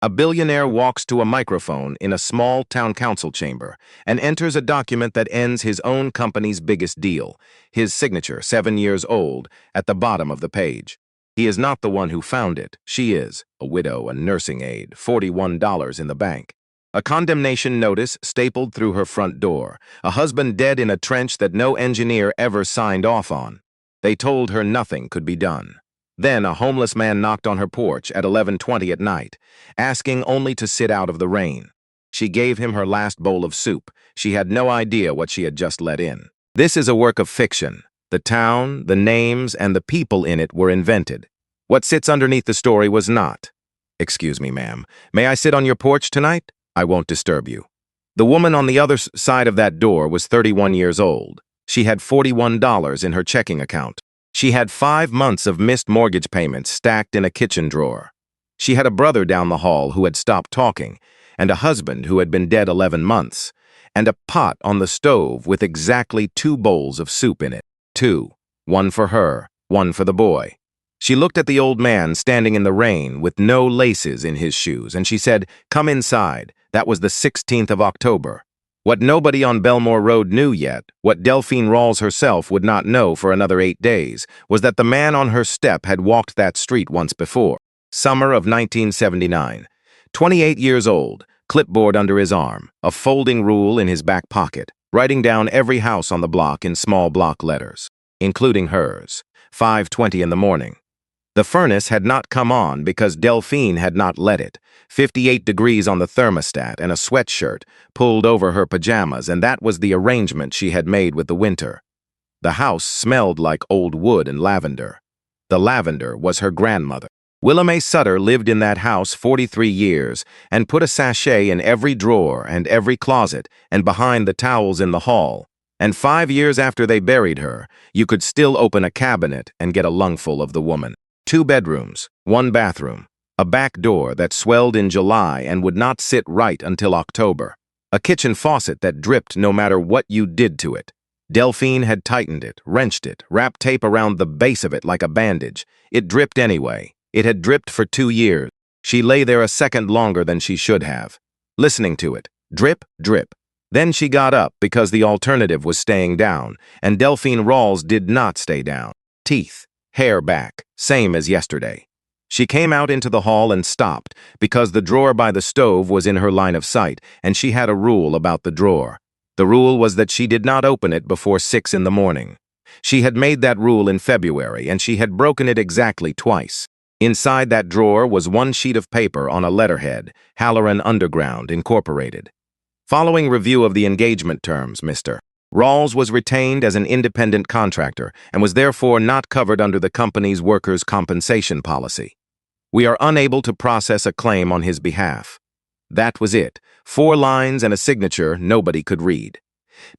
A billionaire walks to a microphone in a small town council chamber and enters a document that ends his own company's biggest deal, his signature, 7 years old, at the bottom of the page. He is not the one who found it. She is, a widow, a nursing aide, $41 in the bank. A condemnation notice stapled through her front door, a husband dead in a trench that no engineer ever signed off on. They told her nothing could be done. Then a homeless man knocked on her porch at 11:20 at night, asking only to sit out of the rain. She gave him her last bowl of soup. She had no idea what she had just let in. This is a work of fiction. The town, the names, and the people in it were invented. What sits underneath the story was not. "Excuse me, ma'am. May I sit on your porch tonight? I won't disturb you." The woman on the other side of that door was 31 years old. She had $41 in her checking account. She had 5 months of missed mortgage payments stacked in a kitchen drawer. She had a brother down the hall who had stopped talking, and a husband who had been dead 11 months, and a pot on the stove with exactly 2 bowls of soup in it. 2. One for her, one for the boy. She looked at the old man standing in the rain with no laces in his shoes, and she said, "Come inside." That was the 16th of October. What nobody on Belmore Road knew yet, what Delphine Rawls herself would not know for another 8 days, was that the man on her step had walked that street once before. Summer of 1979. 28 years old, clipboard under his arm, a folding rule in his back pocket, writing down every house on the block in small block letters, including hers. 5:20 in the morning. The furnace had not come on because Delphine had not let it. 58 degrees on the thermostat and a sweatshirt pulled over her pajamas, and that was the arrangement she had made with the winter. The house smelled like old wood and lavender. The lavender was her grandmother. Willa Mae Sutter lived in that house 43 years and put a sachet in every drawer and every closet and behind the towels in the hall. And 5 years after they buried her, you could still open a cabinet and get a lungful of the woman. 2 bedrooms, 1 bathroom, a back door that swelled in July and would not sit right until October, a kitchen faucet that dripped no matter what you did to it. Delphine had tightened it, wrenched it, wrapped tape around the base of it like a bandage. It dripped anyway. It had dripped for 2 years. She lay there a second longer than she should have, listening to it. Drip, drip. Then she got up because the alternative was staying down, and Delphine Rawls did not stay down. Teeth. Hair back, same as yesterday. She came out into the hall and stopped because the drawer by the stove was in her line of sight, and she had a rule about the drawer. The rule was that she did not open it before 6 in the morning. She had made that rule in February, and she had broken it exactly twice. Inside that drawer was 1 sheet of paper on a letterhead, Halloran Underground, Incorporated. Following review of the engagement terms, Mr. Rawls was retained as an independent contractor and was therefore not covered under the company's workers' compensation policy. We are unable to process a claim on his behalf. That was it. 4 lines and a signature nobody could read.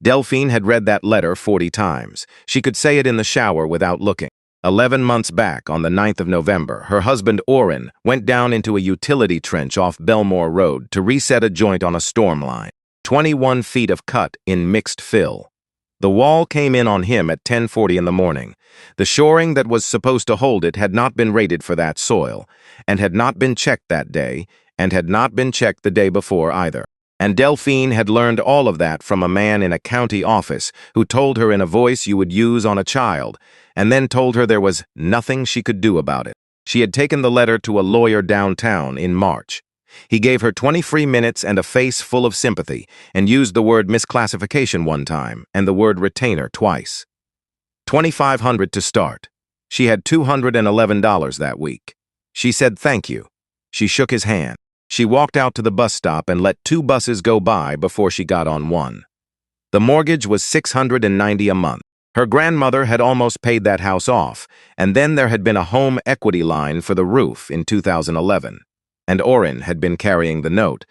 Delphine had read that letter 40 times. She could say it in the shower without looking. 11 months back, on the 9th of November, her husband Orrin went down into a utility trench off Belmore Road to reset a joint on a storm line. 21 feet of cut in mixed fill. The wall came in on him at 10:40 in the morning. The shoring that was supposed to hold it had not been rated for that soil, and had not been checked that day, and had not been checked the day before either. And Delphine had learned all of that from a man in a county office who told her in a voice you would use on a child, and then told her there was nothing she could do about it. She had taken the letter to a lawyer downtown in March. He gave her 20 free minutes and a face full of sympathy, and used the word misclassification 1 time and the word retainer twice. $2,500 to start. She had $211 that week. She said thank you. She shook his hand. She walked out to the bus stop and let 2 buses go by before she got on one. The mortgage was $690 a month. Her grandmother had almost paid that house off, and then there had been a home equity line for the roof in 2011. And Orrin had been carrying the note,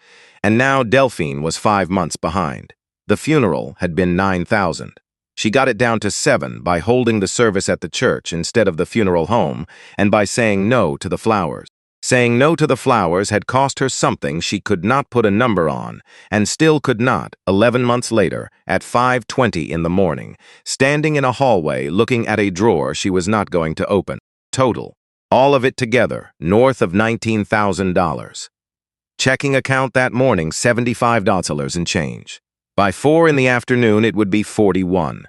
and now Delphine was 5 months behind. The funeral had been $9,000. She got it down to 7 by holding the service at the church instead of the funeral home, and by saying no to the flowers. Saying no to the flowers had cost her something she could not put a number on, and still could not, 11 months later, at 5:20 in the morning, standing in a hallway looking at a drawer she was not going to open. Total. All of it together, north of $19,000. Checking account that morning, $75 and change. By 4 in the afternoon, it would be 41.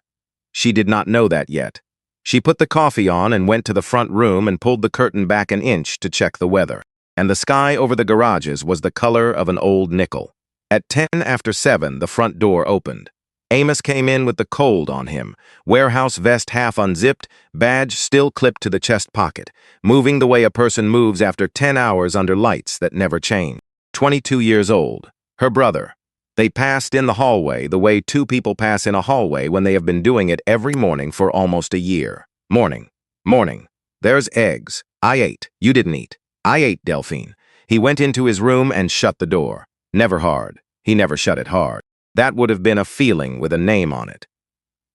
She did not know that yet. She put the coffee on and went to the front room and pulled the curtain back an inch to check the weather. And the sky over the garages was the color of an old nickel. At 10 after 7, the front door opened. Amos came in with the cold on him, warehouse vest half unzipped, badge still clipped to the chest pocket, moving the way a person moves after 10 hours under lights that never change. 22 years old. Her brother. They passed in the hallway the way two people pass in a hallway when they have been doing it every morning for almost a year. Morning. Morning. There's eggs. I ate. You didn't eat. I ate, Delphine. He went into his room and shut the door. Never hard. He never shut it hard. That would have been a feeling with a name on it.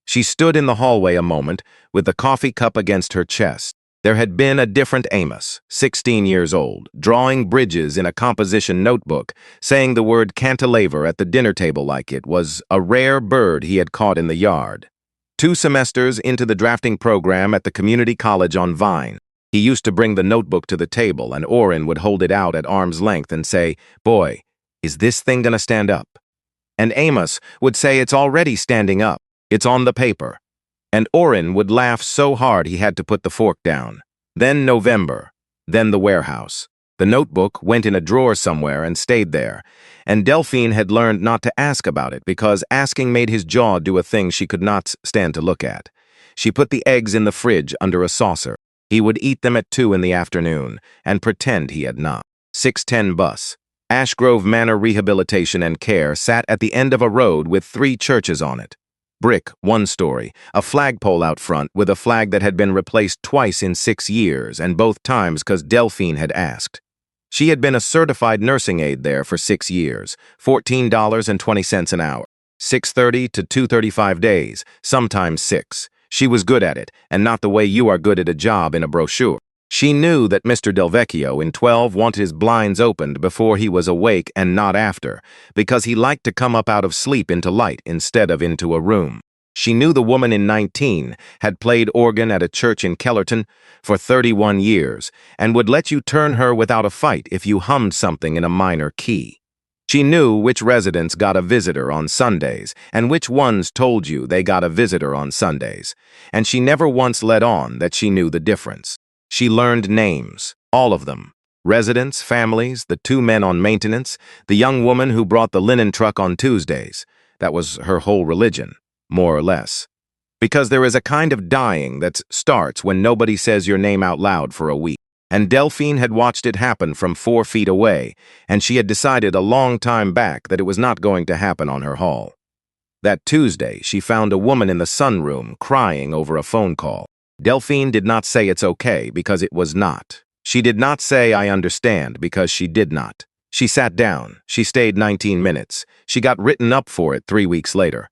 She stood in the hallway a moment with the coffee cup against her chest. There had been a different Amos, 16 years old, drawing bridges in a composition notebook, saying the word cantilever at the dinner table like it was a rare bird he had caught in the yard. 2 semesters into the drafting program at the community college on Vine, he used to bring the notebook to the table and Orrin would hold it out at arm's length and say, "Boy, is this thing gonna stand up?" And Amos would say, "It's already standing up. It's on the paper." And Orrin would laugh so hard he had to put the fork down. Then November. Then the warehouse. The notebook went in a drawer somewhere and stayed there. And Delphine had learned not to ask about it because asking made his jaw do a thing she could not stand to look at. She put the eggs in the fridge under a saucer. He would eat them at 2 in the afternoon and pretend he had not. 610 bus. Ash Grove Manor Rehabilitation and Care sat at the end of a road with 3 churches on it. Brick, 1 story, a flagpole out front with a flag that had been replaced twice in 6 years, and both times 'cause Delphine had asked. She had been a certified nursing aide there for 6 years, $14.20 an hour, 6:30 to 2:35 days, sometimes 6. She was good at it, and not the way you are good at a job in a brochure. She knew that Mr. Delvecchio in 12 wanted his blinds opened before he was awake and not after, because he liked to come up out of sleep into light instead of into a room. She knew the woman in 19 had played organ at a church in Kellerton for 31 years and would let you turn her without a fight if you hummed something in a minor key. She knew which residents got a visitor on Sundays and which ones told you they got a visitor on Sundays, and she never once let on that she knew the difference. She learned names, all of them. Residents, families, the 2 men on maintenance, the young woman who brought the linen truck on Tuesdays. That was her whole religion, more or less. Because there is a kind of dying that starts when nobody says your name out loud for a week. And Delphine had watched it happen from 4 feet away, and she had decided a long time back that it was not going to happen on her hall. That Tuesday, she found a woman in the sunroom crying over a phone call. Delphine did not say it's okay because it was not. She did not say I understand because she did not. She sat down. She stayed 19 minutes. She got written up for it 3 weeks later.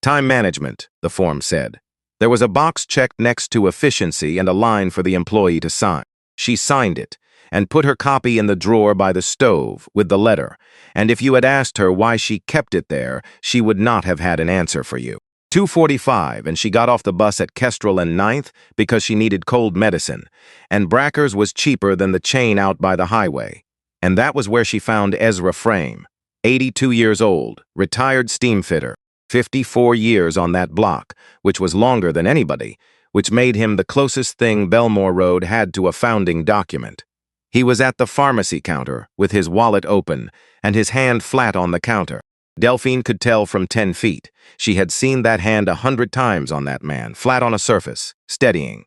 Time management, the form said. There was a box checked next to efficiency and a line for the employee to sign. She signed it and put her copy in the drawer by the stove with the letter, and if you had asked her why she kept it there, she would not have had an answer for you. 2:45, and she got off the bus at Kestrel and 9th because she needed cold medicine, and Bracker's was cheaper than the chain out by the highway. And that was where she found Ezra Frame, 82 years old, retired steam fitter, 54 years on that block, which was longer than anybody, which made him the closest thing Belmore Road had to a founding document. He was at the pharmacy counter with his wallet open and his hand flat on the counter. Delphine could tell from 10 feet. She had seen that hand 100 times on that man, flat on a surface, steadying.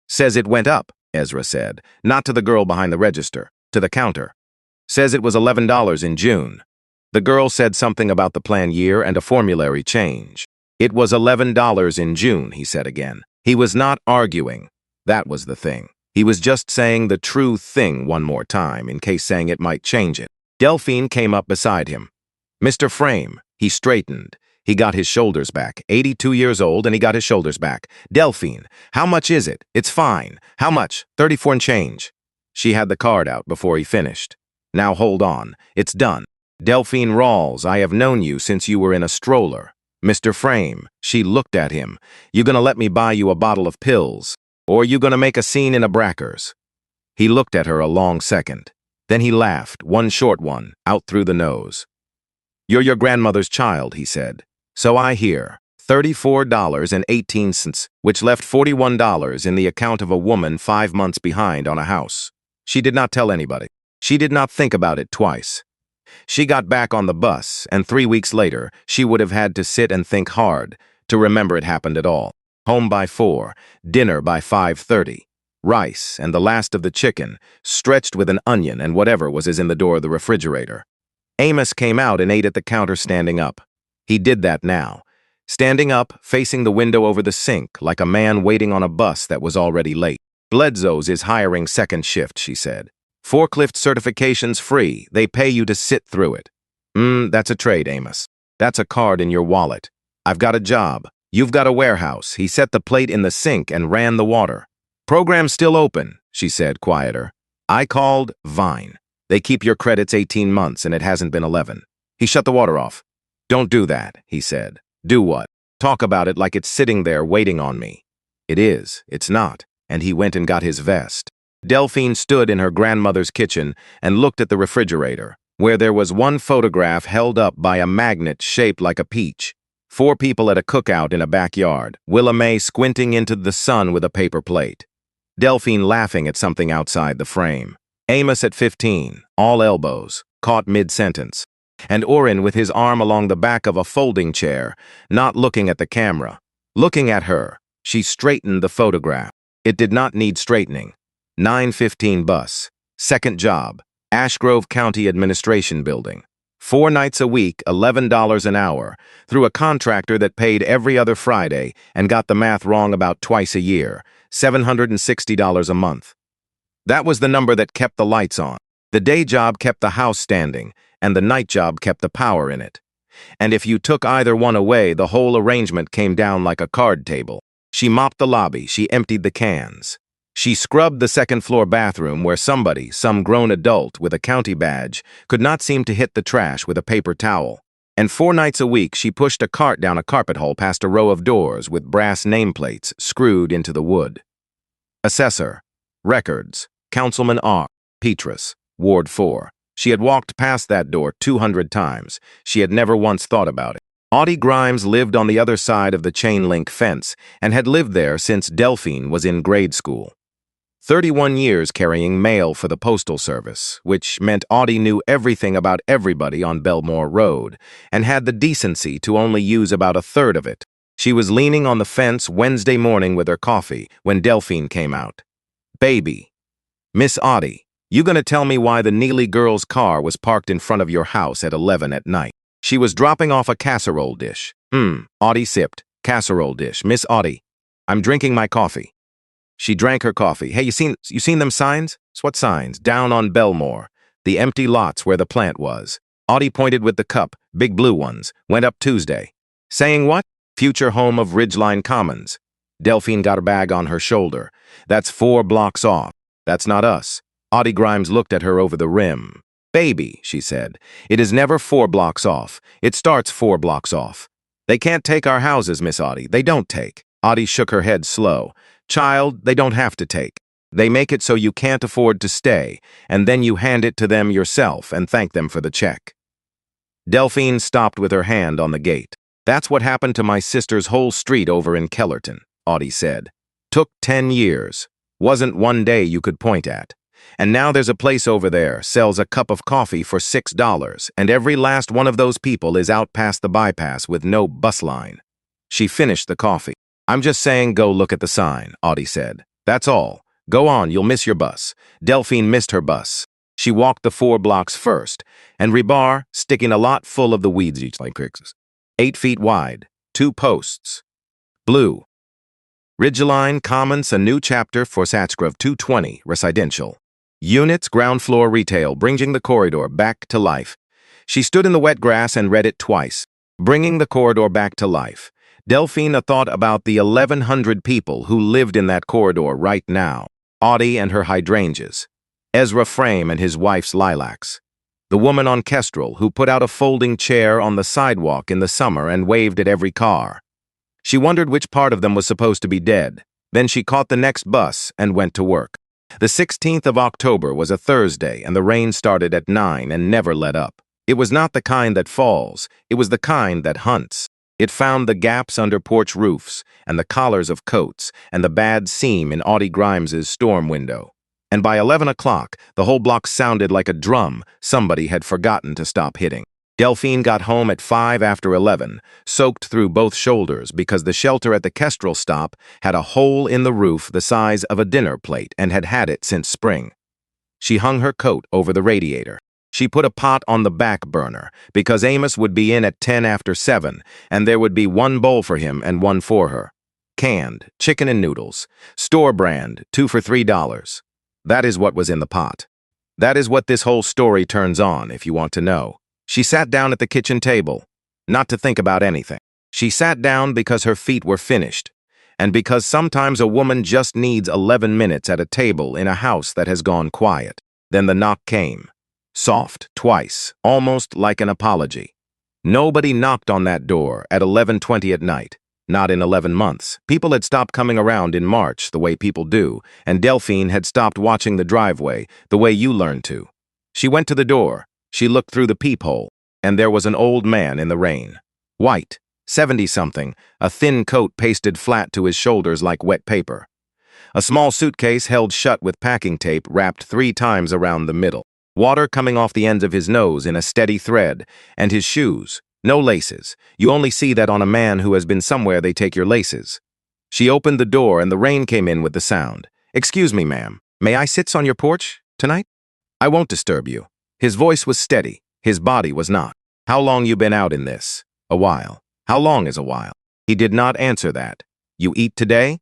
Says it went up, Ezra said, not to the girl behind the register, to the counter. Says it was $11 in June. The girl said something about the plan year and a formulary change. It was $11 in June, he said again. He was not arguing. That was the thing. He was just saying the true thing one more time, in case saying it might change it. Delphine came up beside him. Mr. Frame, he straightened. He got his shoulders back. 82 years old, and he got his shoulders back. Delphine, how much is it? It's fine. How much? 34 and change. She had the card out before he finished. Now hold on. It's done. Delphine Rawls, I have known you since you were in a stroller. Mr. Frame, she looked at him. You gonna let me buy you a bottle of pills? Or you gonna make a scene in a Bracker's? He looked at her a long second. Then he laughed, one short one, out through the nose. "You're your grandmother's child," he said. "So I hear. $34.18, which left $41 in the account of a woman 5 months behind on a house. She did not tell anybody. She did not think about it twice. She got back on the bus, and 3 weeks later, she would have had to sit and think hard to remember it happened at all. Home by 4, dinner by 5:30. Rice and the last of the chicken, stretched with an onion and whatever was in the door of the refrigerator. Amos came out and ate at the counter standing up. He did that now, standing up, facing the window over the sink, like a man waiting on a bus that was already late. "Bledsoe's is hiring second shift," she said. "Forklift certification's free. They pay you to sit through it." That's a trade, Amos. That's a card in your wallet. I've got a job. You've got a warehouse." He set the plate in the sink and ran the water. "Program's still open," she said, quieter. "I called Vine. They keep your credits 18 months and it hasn't been 11. He shut the water off. "Don't do that," he said. "Do what? Talk about it like it's sitting there waiting on me." "It is. It's not." And he went and got his vest. Delphine stood in her grandmother's kitchen and looked at the refrigerator, where there was one photograph held up by a magnet shaped like a peach. 4 people at a cookout in a backyard, Willa Mae squinting into the sun with a paper plate. Delphine laughing at something outside the frame. Amos at 15, all elbows, caught mid-sentence. And Orrin with his arm along the back of a folding chair, not looking at the camera. Looking at her, she straightened the photograph. It did not need straightening. 9:15 bus. Second job, Ashgrove County Administration Building. 4 nights a week, $11 an hour, through a contractor that paid every other Friday and got the math wrong about twice a year, $760 a month. That was the number that kept the lights on. The day job kept the house standing, and the night job kept the power in it. And if you took either one away, the whole arrangement came down like a card table. She mopped the lobby, she emptied the cans. She scrubbed the second-floor bathroom where somebody, some grown adult with a county badge, could not seem to hit the trash with a paper towel. And 4 nights a week, she pushed a cart down a carpet hole past a row of doors with brass nameplates screwed into the wood. Assessor. Records. Councilman R. Petrus. Ward 4. She had walked past that door 200 times. She had never once thought about it. Audie Grimes lived on the other side of the chain-link fence and had lived there since Delphine was in grade school. 31 years carrying mail for the Postal Service, which meant Audie knew everything about everybody on Belmore Road and had the decency to only use about a third of it. She was leaning on the fence Wednesday morning with her coffee when Delphine came out. "Baby, Miss Audie, you gonna tell me why the Neely girl's car was parked in front of your house at 11 at night? She was dropping off a casserole dish." Audie sipped. "Casserole dish. Miss Audie, I'm drinking my coffee." She drank her coffee. "Hey, you seen them signs?" "What signs?" "Down on Belmore. The empty lots where the plant was." Audie pointed with the cup, big blue ones. "Went up Tuesday." "Saying what?" "Future home of Ridgeline Commons." Delphine got her bag on her shoulder. "That's 4 blocks off. That's not us." Audie Grimes looked at her over the rim. "Baby," she said, "it is never 4 blocks off. It starts 4 blocks off. They can't take our houses, Miss Audie. They don't take." Audie shook her head slow. "Child, they don't have to take. They make it so you can't afford to stay, and then you hand it to them yourself and thank them for the check." Delphine stopped with her hand on the gate. "That's what happened to my sister's whole street over in Kellerton," Audie said. "Took 10 years. Wasn't one day you could point at. And now there's a place over there, sells a cup of coffee for $6, and every last one of those people is out past the bypass with no bus line." She finished the coffee. "I'm just saying go look at the sign," Audie said. "That's all. Go on, you'll miss your bus." Delphine missed her bus. She walked the 4 blocks first, and rebar sticking a lot full of the weeds each like cricks. 8 feet wide, 2 posts. Blue. Ridgeline Commons, a new chapter for Satchgrove 220, residential. Units, ground floor retail, bringing the corridor back to life. She stood in the wet grass and read it twice. Bringing the corridor back to life. Delphine thought about the 1,100 people who lived in that corridor right now. Audie and her hydrangeas. Ezra Frame and his wife's lilacs. The woman on Kestrel who put out a folding chair on the sidewalk in the summer and waved at every car. She wondered which part of them was supposed to be dead. Then she caught the next bus and went to work. The 16th of October was a Thursday, and the rain started at 9 and never let up. It was not the kind that falls, it was the kind that hunts. It found the gaps under porch roofs, and the collars of coats, and the bad seam in Audie Grimes's storm window. And by 11 o'clock, the whole block sounded like a drum somebody had forgotten to stop hitting. Delphine got home at 5 after 11, soaked through both shoulders because the shelter at the Kestrel stop had a hole in the roof the size of a dinner plate and had had it since spring. She hung her coat over the radiator. She put a pot on the back burner because Amos would be in at 10 after 7, and there would be one bowl for him and one for her. Canned, chicken and noodles, store brand, 2 for $3. That is what was in the pot. That is what this whole story turns on, if you want to know. She sat down at the kitchen table, not to think about anything. She sat down because her feet were finished, and because sometimes a woman just needs 11 minutes at a table in a house that has gone quiet. Then the knock came. Soft, twice, almost like an apology. Nobody knocked on that door at 11:20 at night. Not in 11 months. People had stopped coming around in March, the way people do, and Delphine had stopped watching the driveway, the way you learn to. She went to the door. She looked through the peephole, and there was an old man in the rain. White, 70-something, a thin coat pasted flat to his shoulders like wet paper. A small suitcase held shut with packing tape wrapped 3 times around the middle. Water coming off the ends of his nose in a steady thread, and his shoes. No laces. You only see that on a man who has been somewhere they take your laces. She opened the door and the rain came in with the sound. "Excuse me, ma'am. May I sit on your porch tonight? I won't disturb you." His voice was steady. His body was not. "How long you been out in this?" "A while." "How long is a while?" He did not answer that. "You eat today?"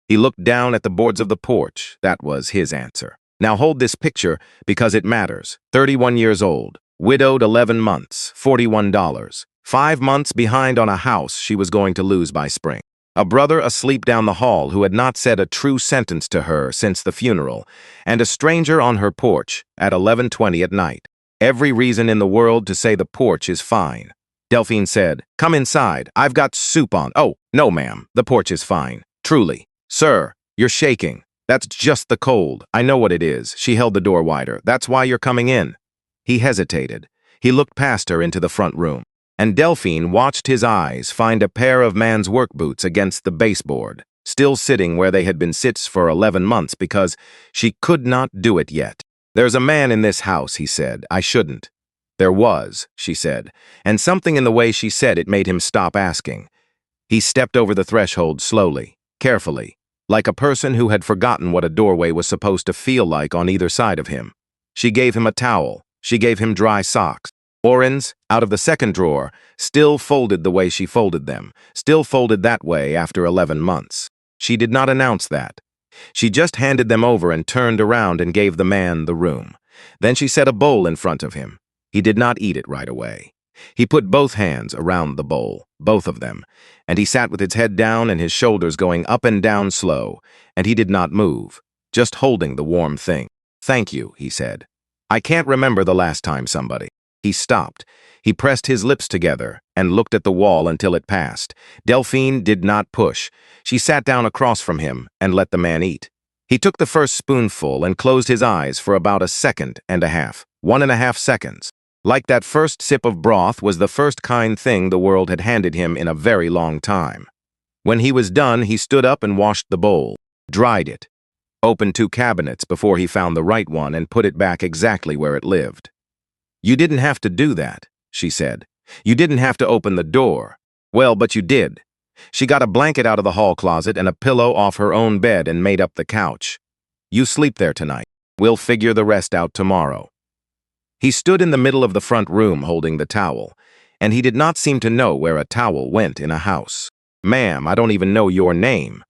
He looked down at the boards of the porch. That was his answer. Now hold this picture because it matters. 31 years old. Widowed 11 months, $41. 5 months behind on a house she was going to lose by spring. A brother asleep down the hall who had not said a true sentence to her since the funeral, and a stranger on her porch at 11:20 at night. Every reason in the world to say the porch is fine. Delphine said, "Come inside. I've got soup on." "Oh, no, ma'am. The porch is fine. Truly." "Sir, you're shaking. That's just the cold. I know what it is." She held the door wider. "That's why you're coming in." He hesitated. He looked past her into the front room, and Delphine watched his eyes find a pair of man's work boots against the baseboard, still sitting where they had been sits for 11 months because she could not do it yet. "There's a man in this house," he said. "I shouldn't." "There was," she said, and something in the way she said it made him stop asking. He stepped over the threshold slowly, carefully, like a person who had forgotten what a doorway was supposed to feel like on either side of him. She gave him a towel. She gave him dry socks. Oren's, out of the second drawer, still folded the way she folded them, still folded that way after 11 months. She did not announce that. She just handed them over and turned around and gave the man the room. Then she set a bowl in front of him. He did not eat it right away. He put both hands around the bowl, both of them, and he sat with his head down and his shoulders going up and down slow, and he did not move, just holding the warm thing. "Thank you," he said. "I can't remember the last time somebody." He stopped. He pressed his lips together and looked at the wall until it passed. Delphine did not push. She sat down across from him and let the man eat. He took the first spoonful and closed his eyes for about a second and a half, 1.5 seconds. Like that first sip of broth was the first kind thing the world had handed him in a very long time. When he was done, he stood up and washed the bowl, dried it, opened 2 cabinets before he found the right one and put it back exactly where it lived. "You didn't have to do that," she said. "You didn't have to open the door." "Well, but you did." She got a blanket out of the hall closet and a pillow off her own bed and made up the couch. "You sleep there tonight. We'll figure the rest out tomorrow." He stood in the middle of the front room holding the towel, and he did not seem to know where a towel went in a house. "Ma'am, I don't even know your name."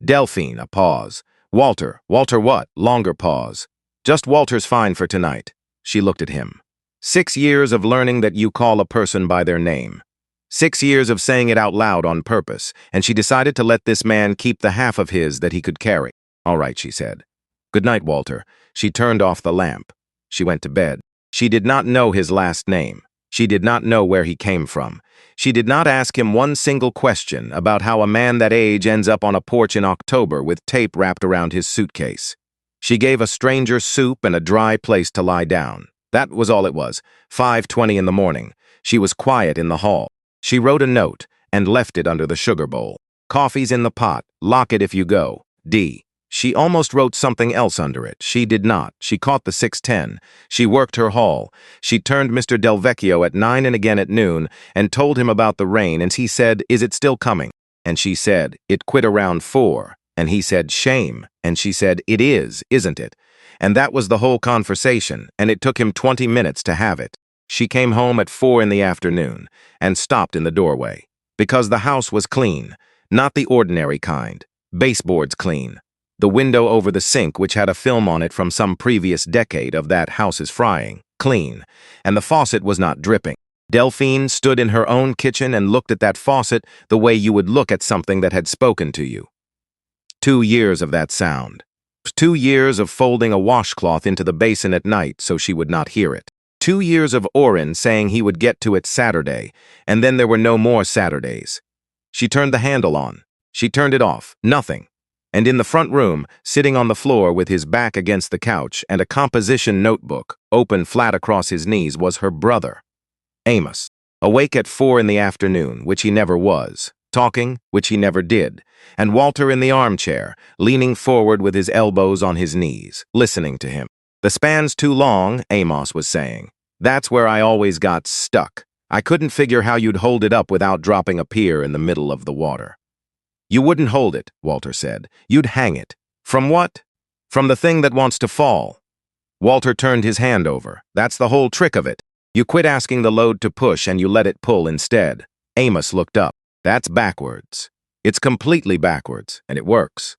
"Delphine," a pause. "Walter." "Walter what?" Longer pause. "Just Walter's fine for tonight." She looked at him. 6 years of learning that you call a person by their name. 6 years of saying it out loud on purpose, and she decided to let this man keep the half of his that he could carry. "All right," she said. "Good night, Walter." She turned off the lamp. She went to bed. She did not know his last name. She did not know where he came from. She did not ask him one single question about how a man that age ends up on a porch in October with tape wrapped around his suitcase. She gave a stranger soup and a dry place to lie down. That was all it was. 5:20 in the morning. She was quiet in the hall. She wrote a note and left it under the sugar bowl. Coffee's in the pot. Lock it if you go. D. She almost wrote something else under it. She did not. She caught the 6:10. She worked her haul. She turned Mr. Del Vecchio at 9 and again at noon and told him about the rain, and he said, "Is it still coming?" And she said, "It quit around 4. And he said, "Shame." And she said, "It is, isn't it?" And that was the whole conversation, and it took him 20 minutes to have it. She came home at 4 in the afternoon and stopped in the doorway. Because the house was clean, not the ordinary kind. Baseboards clean. The window over the sink, which had a film on it from some previous decade of that house's frying, clean. And the faucet was not dripping. Delphine stood in her own kitchen and looked at that faucet the way you would look at something that had spoken to you. 2 years of that sound. 2 years of folding a washcloth into the basin at night so she would not hear it. 2 years of Orrin saying he would get to it Saturday, and then there were no more Saturdays. She turned the handle on. She turned it off. Nothing. And in the front room, sitting on the floor with his back against the couch and a composition notebook open flat across his knees, was her brother, Amos, awake at 4 in the afternoon, which he never was, talking, which he never did, and Walter in the armchair, leaning forward with his elbows on his knees, listening to him. "The span's too long," Amos was saying. "That's where I always got stuck. I couldn't figure how you'd hold it up without dropping a pier in the middle of the water." "You wouldn't hold it," Walter said. "You'd hang it." "From what?" "From the thing that wants to fall." Walter turned his hand over. "That's the whole trick of it. You quit asking the load to push and you let it pull instead." Amos looked up. "That's backwards. It's completely backwards, and it works."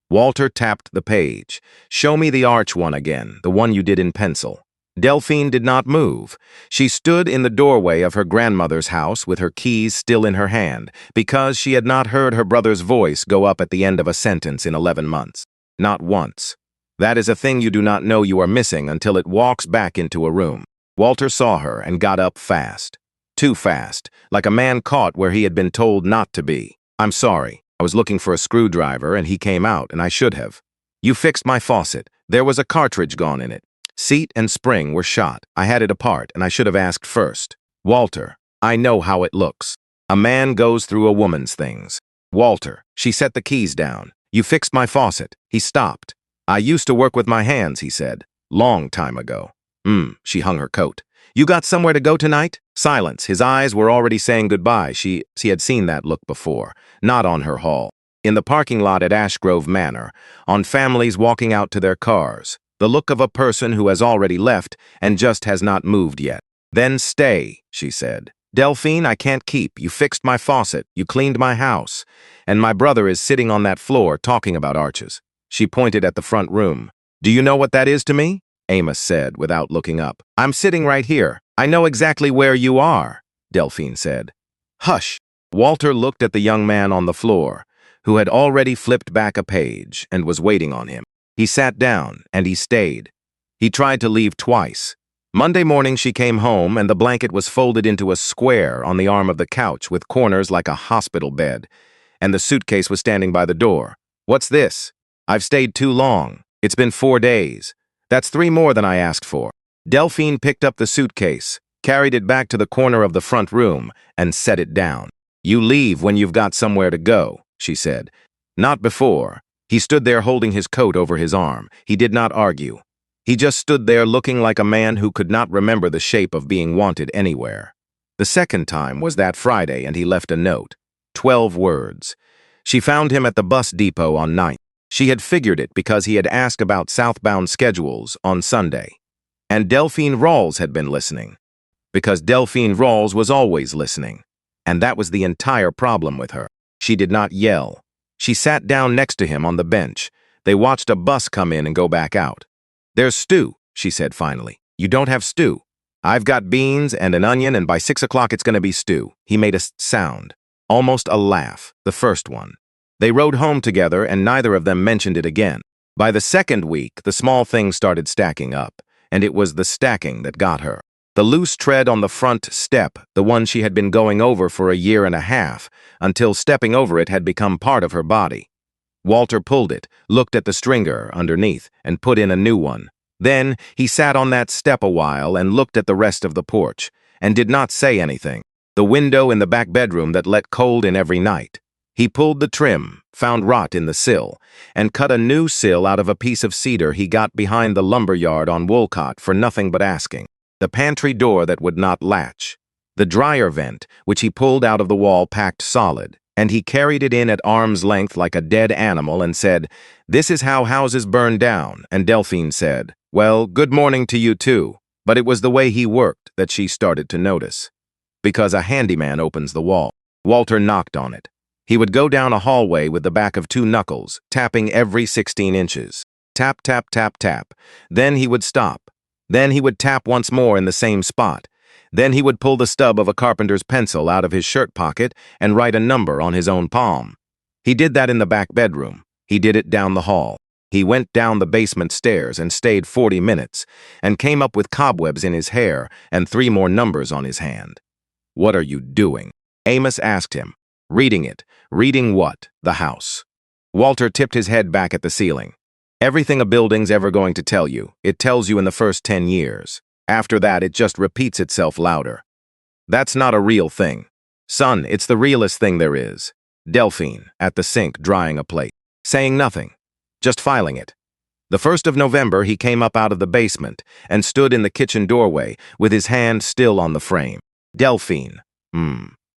Walter tapped the page. "Show me the arch one again, the one you did in pencil." Delphine did not move. She stood in the doorway of her grandmother's house with her keys still in her hand, because she had not heard her brother's voice go up at the end of a sentence in 11 months. Not once. That is a thing you do not know you are missing until it walks back into a room. Walter saw her and got up fast. Too fast, like a man caught where he had been told not to be. "I'm sorry. I was looking for a screwdriver and he came out and I should have. You fixed my faucet. There was a cartridge gone in it. Seat and spring were shot. I had it apart and I should have asked first. Walter, I know how it looks. A man goes through a woman's things." "Walter," she set the keys down. "You fixed my faucet." He stopped. "I used to work with my hands," he said. "Long time ago." She hung her coat. "You got somewhere to go tonight?" Silence. His eyes were already saying goodbye. She had seen that look before. Not on her hall. In the parking lot at Ashgrove Manor. On families walking out to their cars. The look of a person who has already left and just has not moved yet. "Then stay," she said. "Delphine, I can't keep. You fixed my faucet. You cleaned my house. And my brother is sitting on that floor talking about arches." She pointed at the front room. "Do you know what that is to me?" Amos said without looking up. "I'm sitting right here. I know exactly where you are," Delphine said. "Hush." Walter looked at the young man on the floor, who had already flipped back a page and was waiting on him. He sat down, and he stayed. He tried to leave twice. Monday morning she came home, and the blanket was folded into a square on the arm of the couch with corners like a hospital bed, and the suitcase was standing by the door. "What's this?" "I've stayed too long. It's been 4 days. That's 3 more than I asked for." Delphine picked up the suitcase, carried it back to the corner of the front room, and set it down. "You leave when you've got somewhere to go," she said. Not before. He stood there holding his coat over his arm. He did not argue. He just stood there looking like a man who could not remember the shape of being wanted anywhere. The second time was that Friday, and he left a note. 12 words. She found him at the bus depot on 9th. She had figured it because he had asked about southbound schedules on Sunday. And Delphine Rawls had been listening. Because Delphine Rawls was always listening. And that was the entire problem with her. She did not yell. She sat down next to him on the bench. They watched a bus come in and go back out. "There's stew," she said finally. "You don't have stew." "I've got beans and an onion, and by 6 o'clock it's going to be stew." He made a sound. Almost a laugh, the first one. They rode home together, and neither of them mentioned it again. By the second week, the small things started stacking up, and it was the stacking that got her. The loose tread on the front step, the one she had been going over for a year and a half, until stepping over it had become part of her body. Walter pulled it, looked at the stringer underneath, and put in a new one. Then he sat on that step a while and looked at the rest of the porch, and did not say anything. The window in the back bedroom that let cold in every night. He pulled the trim, found rot in the sill, and cut a new sill out of a piece of cedar he got behind the lumber yard on Wolcott for nothing but asking. The pantry door that would not latch. The dryer vent, which he pulled out of the wall packed solid, and he carried it in at arm's length like a dead animal and said, "This is how houses burn down," and Delphine said, "Well, good morning to you too." But it was the way he worked that she started to notice. Because a handyman opens the wall. Walter knocked on it. He would go down a hallway with the back of 2 knuckles, tapping every 16 inches. Tap, tap, tap, tap. Then he would stop. Then he would tap once more in the same spot. Then he would pull the stub of a carpenter's pencil out of his shirt pocket and write a number on his own palm. He did that in the back bedroom. He did it down the hall. He went down the basement stairs and stayed 40 minutes, and came up with cobwebs in his hair and 3 more numbers on his hand. "What are you doing?" Amos asked him. "Reading it." "Reading what?" "The house." Walter tipped his head back at the ceiling. "Everything a building's ever going to tell you, it tells you in the first 10 years. After that, it just repeats itself louder. That's not a real thing. Son, it's the realest thing there is." Delphine, at the sink, drying a plate. Saying nothing. Just filing it. The 1st of November, he came up out of the basement and stood in the kitchen doorway with his hand still on the frame. "Delphine,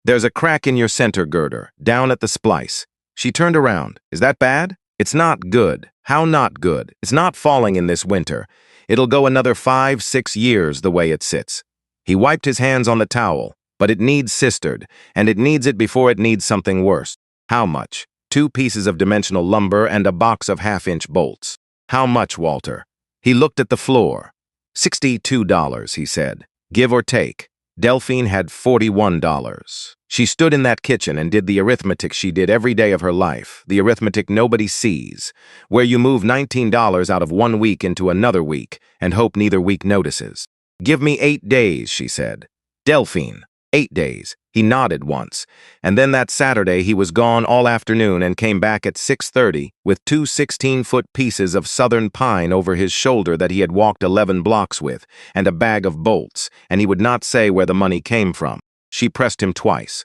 there's a crack in your center girder, down at the splice." She turned around. "Is that bad?" "It's not good." "How not good?" "It's not falling in this winter. It'll go another 5-6 years the way it sits." He wiped his hands on the towel. "But it needs sistered, and it needs it before it needs something worse." "How much?" 2 pieces of dimensional lumber and a box of 1/2-inch bolts." "How much, Walter?" He looked at the floor. $62, he said. "Give or take." Delphine had $41. She stood in that kitchen and did the arithmetic she did every day of her life, the arithmetic nobody sees, where you move $19 out of 1 week into another week and hope neither week notices. "Give me 8 days, she said. "Delphine, 8 days. He nodded once, and then that Saturday he was gone all afternoon and came back at 6:30 with 2 16-foot pieces of southern pine over his shoulder that he had walked 11 blocks with, and a bag of bolts, and he would not say where the money came from. She pressed him twice.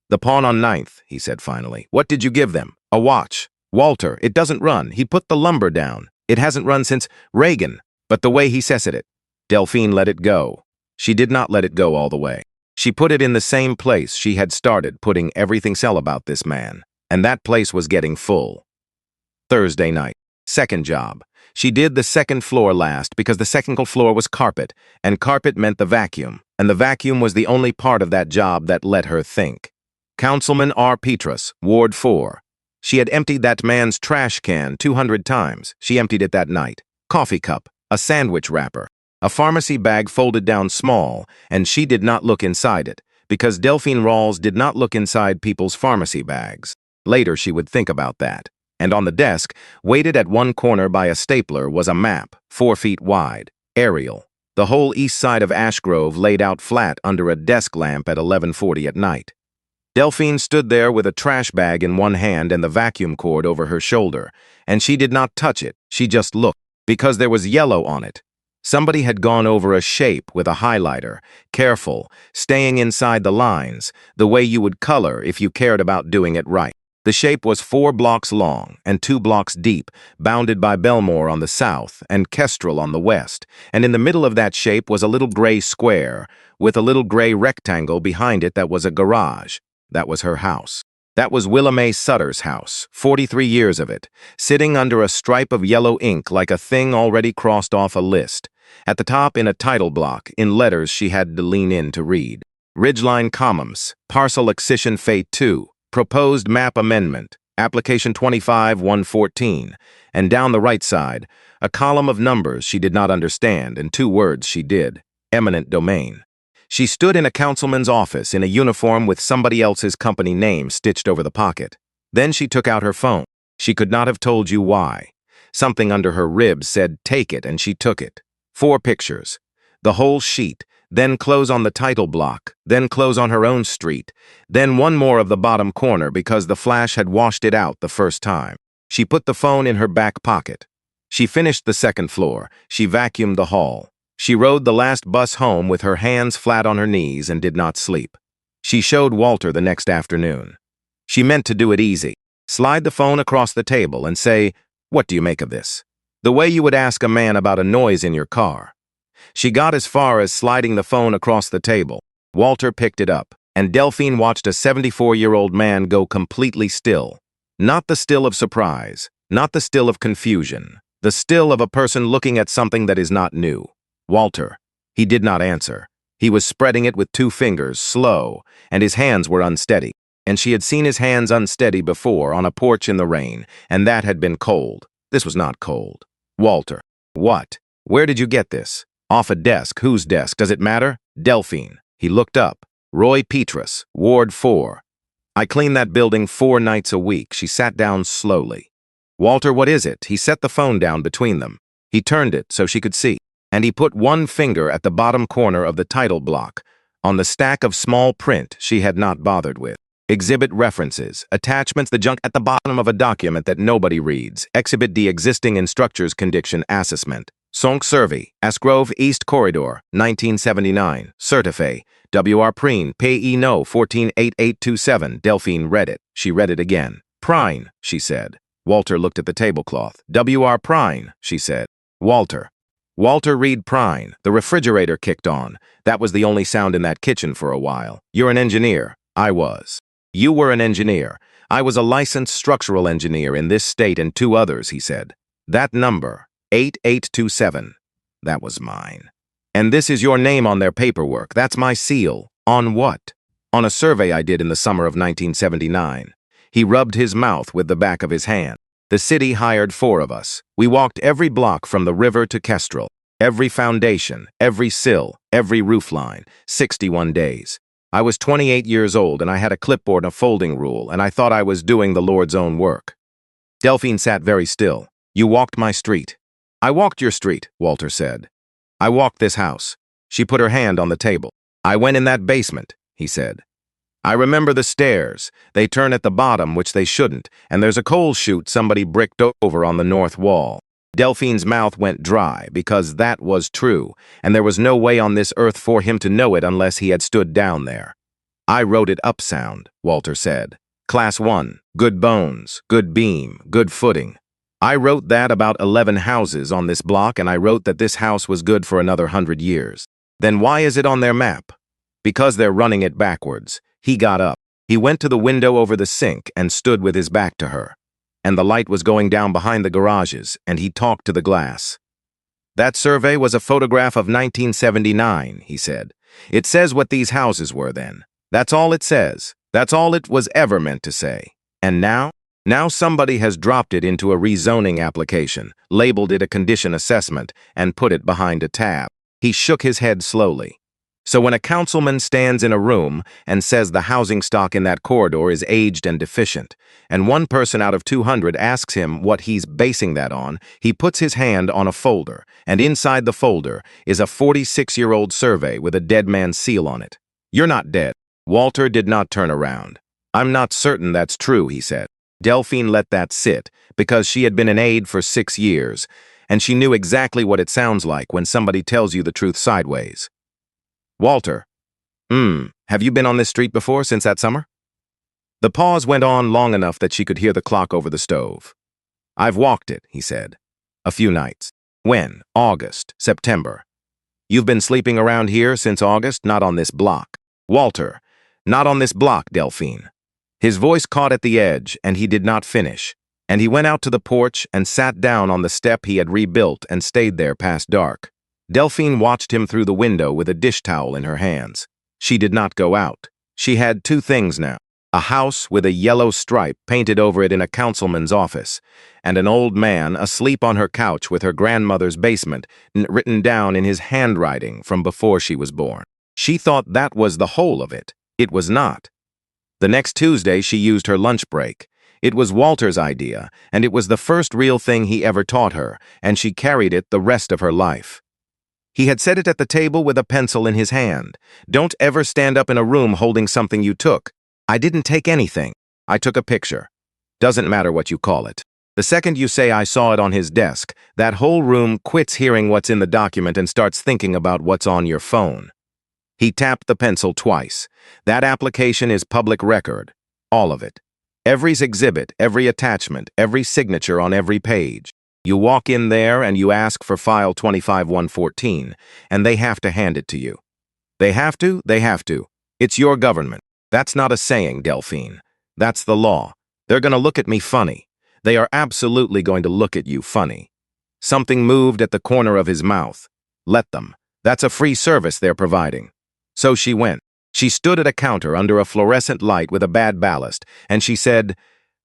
"The pawn on 9th, he said finally. "What did you give them?" "A watch." "Walter, it doesn't run. He put the lumber down. It hasn't run since Reagan, but the way he says it." Delphine let it go. She did not let it go all the way. She put it in the same place she had started putting everything else about this man, and that place was getting full. Thursday night. Second job. She did the 2nd floor last because the 2nd floor was carpet, and carpet meant the vacuum, and the vacuum was the only part of that job that let her think. Councilman R. Petrus, Ward 4. She had emptied that man's trash can 200 times. She emptied it that night. Coffee cup, a sandwich wrapper, a pharmacy bag folded down small, and she did not look inside it, because Delphine Rawls did not look inside people's pharmacy bags. Later she would think about that. And on the desk, weighted at one corner by a stapler, was a map, 4 feet wide, aerial. The whole east side of Ash Grove laid out flat under a desk lamp at 11:40 at night. Delphine stood there with a trash bag in one hand and the vacuum cord over her shoulder, and she did not touch it, she just looked, because there was yellow on it. Somebody had gone over a shape with a highlighter, careful, staying inside the lines, the way you would color if you cared about doing it right. The shape was 4 blocks long and 2 blocks deep, bounded by Belmore on the south and Kestrel on the west, and in the middle of that shape was a little gray square, with a little gray rectangle behind it that was a garage. That was her house. That was Willa Mae Sutter's house, 43 years of it, sitting under a stripe of yellow ink like a thing already crossed off a list. At the top, in a title block, in letters she had to lean in to read. Ridgeline Commons, Parcel Accession Fate 2, Proposed Map Amendment, Application 25-114, and down the right side, a column of numbers she did not understand and 2 words she did, eminent domain. She stood in a councilman's office in a uniform with somebody else's company name stitched over the pocket. Then she took out her phone. She could not have told you why. Something under her ribs said, "Take it," and she took it. 4 pictures. The whole sheet, then close on the title block, then close on her own street, then one more of the bottom corner because the flash had washed it out the first time. She put the phone in her back pocket. She finished the second floor. She vacuumed the hall. She rode the last bus home with her hands flat on her knees and did not sleep. She showed Walter the next afternoon. She meant to do it easy. Slide the phone across the table and say, "What do you make of this?" The way you would ask a man about a noise in your car. She got as far as sliding the phone across the table. Walter picked it up, and Delphine watched a 74-year-old man go completely still. Not the still of surprise, not the still of confusion, the still of a person looking at something that is not new. Walter. He did not answer. He was spreading it with 2 fingers, slow, and his hands were unsteady. And she had seen his hands unsteady before on a porch in the rain, and that had been cold. This was not cold. Walter. What? Where did you get this? Off a desk. Whose desk? Does it matter? Delphine. He looked up. Roy Petrus, Ward 4. I clean that building 4 nights a week. She sat down slowly. Walter, what is it? He set the phone down between them. He turned it so she could see, and he put 1 finger at the bottom corner of the title block, on the stack of small print she had not bothered with. Exhibit references, attachments, the junk at the bottom of a document that nobody reads. Exhibit D, existing instructors condition assessment. Sonk Survey, Asgrove East Corridor, 1979. Certify, W.R. Preen, Payee No, 148827. Delphine read it. She read it again. Prine, she said. Walter looked at the tablecloth. W.R. Prine, she said. Walter. Walter Reed Prine. The refrigerator kicked on. That was the only sound in that kitchen for a while. You're an engineer. I was. You were an engineer. I was a licensed structural engineer in this state and 2 others, he said. That number, 8827, that was mine. And this is your name on their paperwork. That's my seal. On what? On a survey I did in the summer of 1979. He rubbed his mouth with the back of his hand. The city hired 4 of us. We walked every block from the river to Kestrel. Every foundation, every sill, every roofline. 61 days. I was 28 years old, and I had a clipboard and a folding rule, and I thought I was doing the Lord's own work. Delphine sat very still. You walked my street. I walked your street, Walter said. I walked this house. She put her hand on the table. I went in that basement, he said. I remember the stairs. They turn at the bottom, which they shouldn't, and there's a coal chute somebody bricked over on the north wall. Delphine's mouth went dry, because that was true, and there was no way on this earth for him to know it unless he had stood down there. I wrote it up sound, Walter said. Class 1, good bones, good beam, good footing. I wrote that about 11 houses on this block, and I wrote that this house was good for another 100 years. Then why is it on their map? Because they're running it backwards. He got up. He went to the window over the sink and stood with his back to her. And the light was going down behind the garages, and he talked to the glass. That survey was a photograph of 1979, he said. It says what these houses were then. That's all it says. That's all it was ever meant to say. And now? Now somebody has dropped it into a rezoning application, labeled it a condition assessment, and put it behind a tab. He shook his head slowly. So when a councilman stands in a room and says the housing stock in that corridor is aged and deficient, and 1 person out of 200 asks him what he's basing that on, he puts his hand on a folder, and inside the folder is a 46-year-old survey with a dead man's seal on it. You're not dead. Walter did not turn around. I'm not certain that's true, he said. Delphine let that sit, because she had been an aide for 6 years, and she knew exactly what it sounds like when somebody tells you the truth sideways. Walter. Have you been on this street before since that summer? The pause went on long enough that she could hear the clock over the stove. I've walked it, he said. A few nights. When? August, September. You've been sleeping around here since August, not on this block. Walter. Not on this block, Delphine. His voice caught at the edge, and he did not finish, and he went out to the porch and sat down on the step he had rebuilt and stayed there past dark. Delphine watched him through the window with a dish towel in her hands. She did not go out. She had 2 things now. A house with a yellow stripe painted over it in a councilman's office, and an old man asleep on her couch with her grandmother's basement written down in his handwriting from before she was born. She thought that was the whole of it. It was not. The next Tuesday she used her lunch break. It was Walter's idea, and it was the first real thing he ever taught her, and she carried it the rest of her life. He had said it at the table with a pencil in his hand. Don't ever stand up in a room holding something you took. I didn't take anything. I took a picture. Doesn't matter what you call it. The second you say I saw it on his desk, that whole room quits hearing what's in the document and starts thinking about what's on your phone. He tapped the pencil twice. That application is public record. All of it. Every exhibit, every attachment, every signature on every page. You walk in there and you ask for file 25114, and they have to hand it to you. They have to? They have to. It's your government. That's not a saying, Delphine. That's the law. They're going to look at me funny. They are absolutely going to look at you funny. Something moved at the corner of his mouth. Let them. That's a free service they're providing. So she went. She stood at a counter under a fluorescent light with a bad ballast, and she said,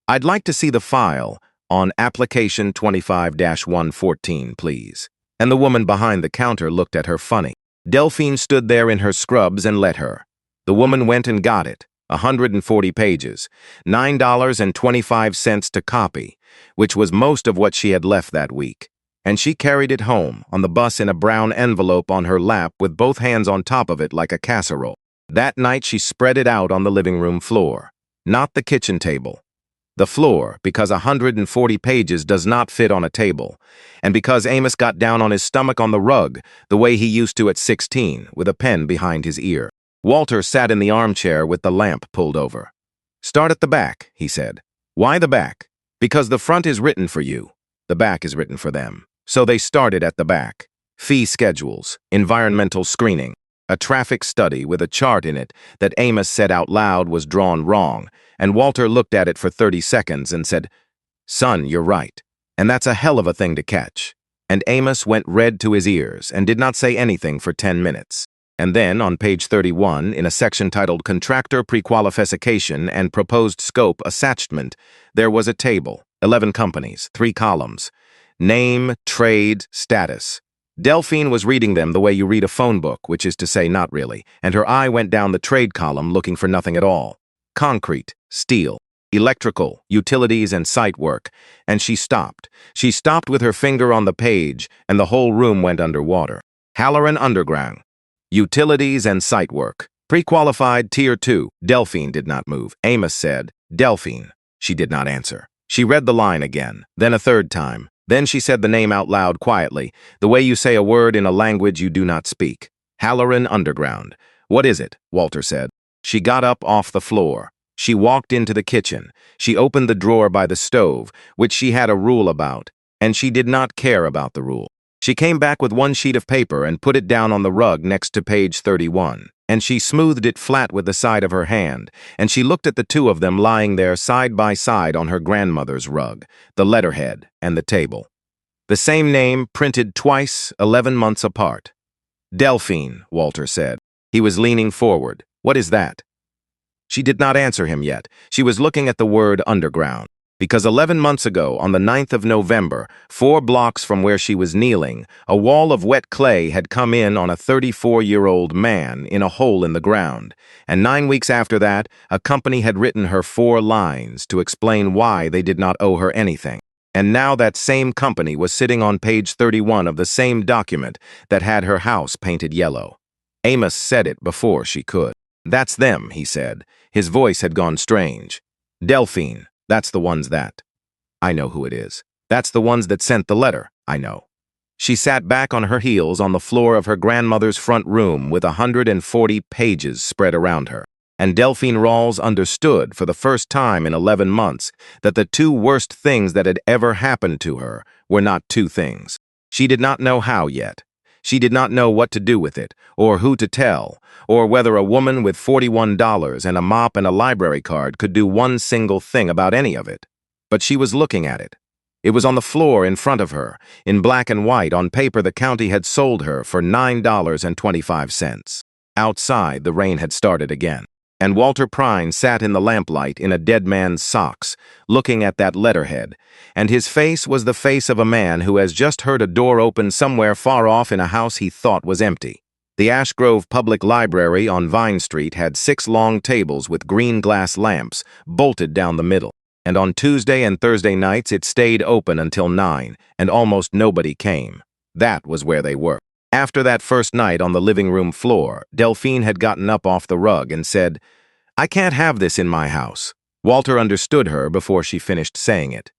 "I'd like to see the file on application 25-114, please." And the woman behind the counter looked at her funny. Delphine stood there in her scrubs and let her. The woman went and got it. 140 pages, $9.25 to copy, which was most of what she had left that week. And she carried it home on the bus in a brown envelope on her lap with both hands on top of it like a casserole. That night she spread it out on the living room floor, not the kitchen table. The floor, because 140 pages does not fit on a table, and because Amos got down on his stomach on the rug the way he used to at 16, with a pen behind his ear. Walter sat in the armchair with the lamp pulled over. "Start at the back," he said. "Why the back?" "Because the front is written for you. The back is written for them." So they started at the back. Fee schedules, environmental screening, a traffic study with a chart in it that Amos said out loud was drawn wrong, and Walter looked at it for 30 seconds and said, "Son, you're right. And that's a hell of a thing to catch." And Amos went red to his ears and did not say anything for 10 minutes. And then, on page 31, in a section titled Contractor Prequalification and Proposed Scope Assessment, there was a table, 11 companies, 3 columns. Name, trade, status. Delphine was reading them the way you read a phone book, which is to say not really, and her eye went down the trade column looking for nothing at all. Concrete, steel, electrical, utilities, and site work. And she stopped. She stopped with her finger on the page, and the whole room went underwater. Halloran Underground. Utilities and site work. Pre-qualified Tier 2. Delphine did not move. Amos said, "Delphine." She did not answer. She read the line again, then a third time. Then she said the name out loud quietly, the way you say a word in a language you do not speak. Halloran Underground. "What is it?" Walter said. She got up off the floor. She walked into the kitchen. She opened the drawer by the stove, which she had a rule about, and she did not care about the rule. She came back with one sheet of paper and put it down on the rug next to page 31, and she smoothed it flat with the side of her hand, and she looked at the two of them lying there side by side on her grandmother's rug, the letterhead and the table. The same name printed twice, 11 months apart. "Delphine," Walter said. He was leaning forward. "What is that?" She did not answer him yet. She was looking at the word underground. Because 11 months ago, on the 9th of November, 4 blocks from where she was kneeling, a wall of wet clay had come in on a 34-year-old man in a hole in the ground. And 9 weeks after that, a company had written her 4 lines to explain why they did not owe her anything. And now that same company was sitting on page 31 of the same document that had her house painted yellow. Amos said it before she could. "That's them," he said. His voice had gone strange. "Delphine. That's the ones that. I know who it is. That's the ones that sent the letter. I know." She sat back on her heels on the floor of her grandmother's front room with 140 pages spread around her. And Delphine Rawls understood for the first time in 11 months that the 2 worst things that had ever happened to her were not 2 things. She did not know how yet. She did not know what to do with it, or who to tell, or whether a woman with $41 and a mop and a library card could do one single thing about any of it. But she was looking at it. It was on the floor in front of her, in black and white on paper the county had sold her for $9.25. Outside, the rain had started again, and Walter Prine sat in the lamplight in a dead man's socks, looking at that letterhead, and his face was the face of a man who has just heard a door open somewhere far off in a house he thought was empty. The Ash Grove Public Library on Vine Street had 6 long tables with green glass lamps bolted down the middle, and on Tuesday and Thursday nights it stayed open until 9, and almost nobody came. That was where they were. After that first night on the living room floor, Delphine had gotten up off the rug and said, "I can't have this in my house." Walter understood her before she finished saying it.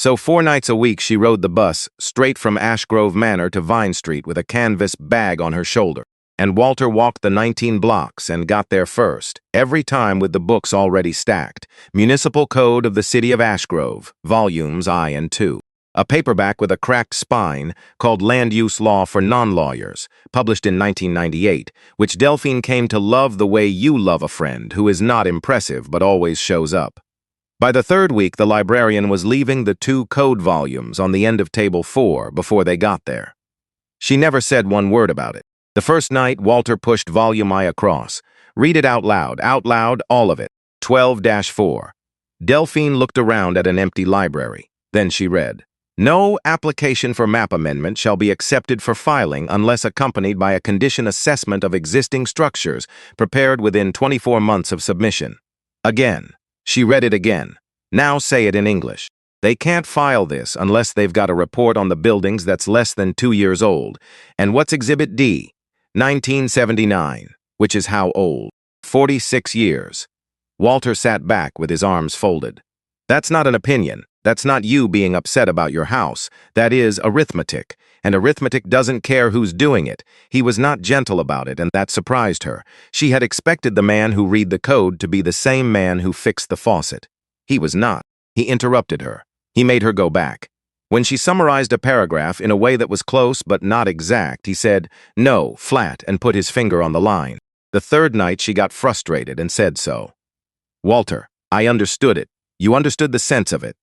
So 4 nights a week she rode the bus straight from Ashgrove Manor to Vine Street with a canvas bag on her shoulder. And Walter walked the 19 blocks and got there first, every time with the books already stacked. Municipal Code of the City of Ashgrove, Volumes I and II. A paperback with a cracked spine called Land Use Law for Non-Lawyers, published in 1998, which Delphine came to love the way you love a friend who is not impressive but always shows up. By the third week, the librarian was leaving the 2 code volumes on the end of table 4 before they got there. She never said one word about it. The first night, Walter pushed volume I across. Read it out loud, all of it. 12-4. Delphine looked around at an empty library. Then she read, "No application for map amendment shall be accepted for filing unless accompanied by a condition assessment of existing structures prepared within 24 months of submission." Again. She read it again. "Now say it in English. They can't file this unless they've got a report on the buildings that's less than 2 years old. And what's Exhibit D? 1979, which is how old? 46 years. Walter sat back with his arms folded. That's not an opinion. That's not you being upset about your house. That is arithmetic. And arithmetic doesn't care who's doing it. He was not gentle about it, and that surprised her. She had expected the man who read the code to be the same man who fixed the faucet. He was not. He interrupted her. He made her go back. When she summarized a paragraph in a way that was close but not exact, he said, "No," flat, and put his finger on the line. The third night she got frustrated and said so. "Walter, I understood it. You understood the sense of it.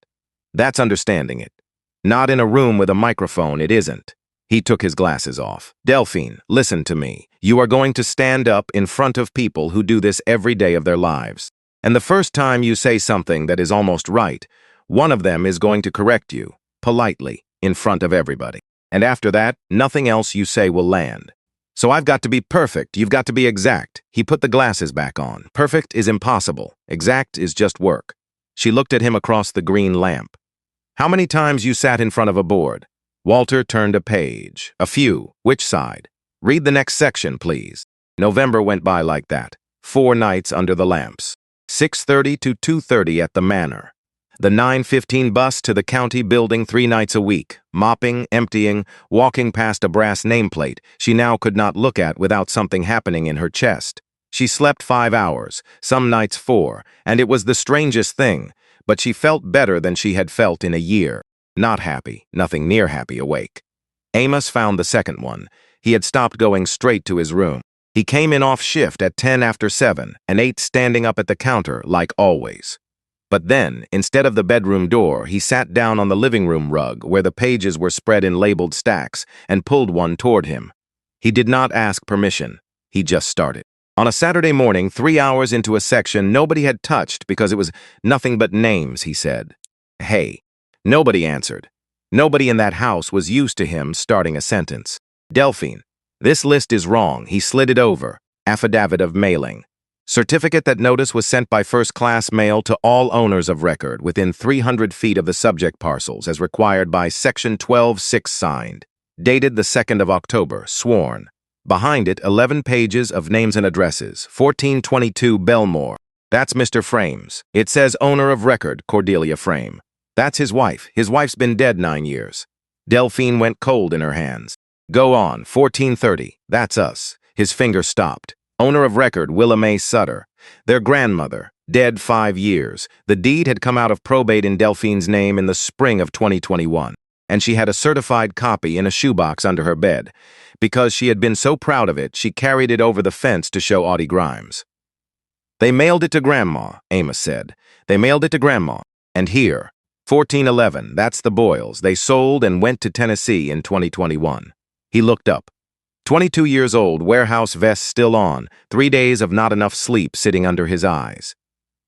That's understanding it. Not in a room with a microphone, it isn't." He took his glasses off. "Delphine, listen to me. You are going to stand up in front of people who do this every day of their lives. And the first time you say something that is almost right, one of them is going to correct you, politely, in front of everybody. And after that, nothing else you say will land. So I've got to be perfect. You've got to be exact." He put the glasses back on. "Perfect is impossible. Exact is just work." She looked at him across the green lamp. "How many times you sat in front of a board?" Walter turned a page. "A few. Which side?" "Read the next section, please." November went by like that. 4 nights under the lamps. 6:30 to 2:30 at the manor. The 9:15 bus to the county building 3 nights a week, mopping, emptying, walking past a brass nameplate she now could not look at without something happening in her chest. She slept 5 hours, some nights 4, and it was the strangest thing, but she felt better than she had felt in a year. Not happy, nothing near happy awake. Amos found the second one. He had stopped going straight to his room. He came in off shift at 10 after 7 and ate standing up at the counter like always. But then, instead of the bedroom door, he sat down on the living room rug where the pages were spread in labeled stacks and pulled one toward him. He did not ask permission. He just started. On a Saturday morning, 3 hours into a section nobody had touched because it was nothing but names, he said. "Hey." Nobody answered. Nobody in that house was used to him starting a sentence. "Delphine, this list is wrong." He slid it over. Affidavit of mailing. Certificate that notice was sent by first-class mail to all owners of record within 300 feet of the subject parcels as required by Section 12-6 signed. Dated the 2nd of October, sworn. Behind it, 11 pages of names and addresses. 1422 Belmore. That's Mr. Frames. It says owner of record, Cordelia Frame. That's his wife. His wife's been dead 9 years. Delphine went cold in her hands. Go on, 1430. That's us. His finger stopped. Owner of record, Willa Mae Sutter. Their grandmother, dead 5 years. The deed had come out of probate in Delphine's name in the spring of 2021, and she had a certified copy in a shoebox under her bed. Because she had been so proud of it, she carried it over the fence to show Audie Grimes. "They mailed it to Grandma," Amos said. "They mailed it to Grandma. And here, 1411, that's the Boyles. They sold and went to Tennessee in 2021. He looked up. 22 years old, warehouse vest still on, 3 days of not enough sleep sitting under his eyes.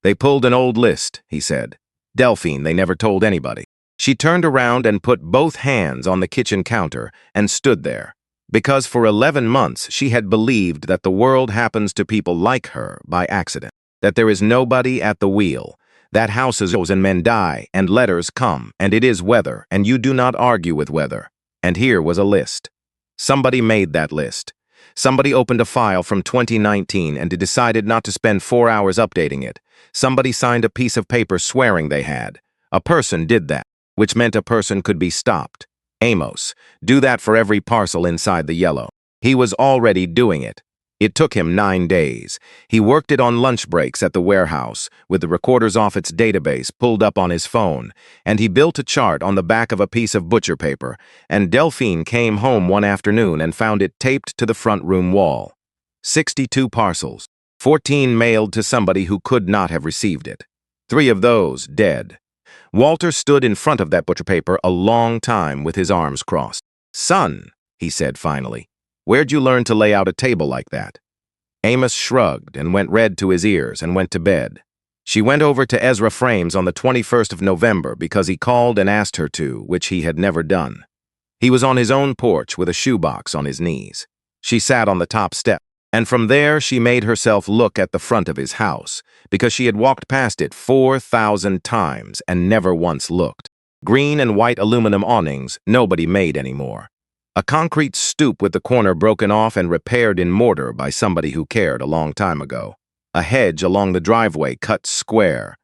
"They pulled an old list," he said. "Delphine, they never told anybody." She turned around and put both hands on the kitchen counter and stood there. Because for 11 months she had believed that the world happens to people like her by accident, that there is nobody at the wheel, that houses and men die and letters come, and it is weather, and you do not argue with weather. And here was a list. Somebody made that list. Somebody opened a file from 2019 and decided not to spend 4 hours updating it. Somebody signed a piece of paper swearing they had. A person did that. which meant a person could be stopped. Amos, do that for every parcel inside the yellow. He was already doing it. It took him 9 days. He worked it on lunch breaks at the warehouse, with the recorder's office database pulled up on his phone, and he built a chart on the back of a piece of butcher paper, and Delphine came home one afternoon and found it taped to the front room wall. 62 parcels, 14 mailed to somebody who could not have received it. 3 of those dead. Walter stood in front of that butcher paper a long time with his arms crossed. "Son," he said finally, "where'd you learn to lay out a table like that?" Amos shrugged and went red to his ears and went to bed. She went over to Ezra Frame's on the 21st of November because he called and asked her to, which he had never done. He was on his own porch with a shoebox on his knees. She sat on the top step, and from there she made herself look at the front of his house, because she had walked past it 4,000 times and never once looked. Green and white aluminum awnings nobody made anymore. A concrete stoop with the corner broken off and repaired in mortar by somebody who cared a long time ago. A hedge along the driveway cut square.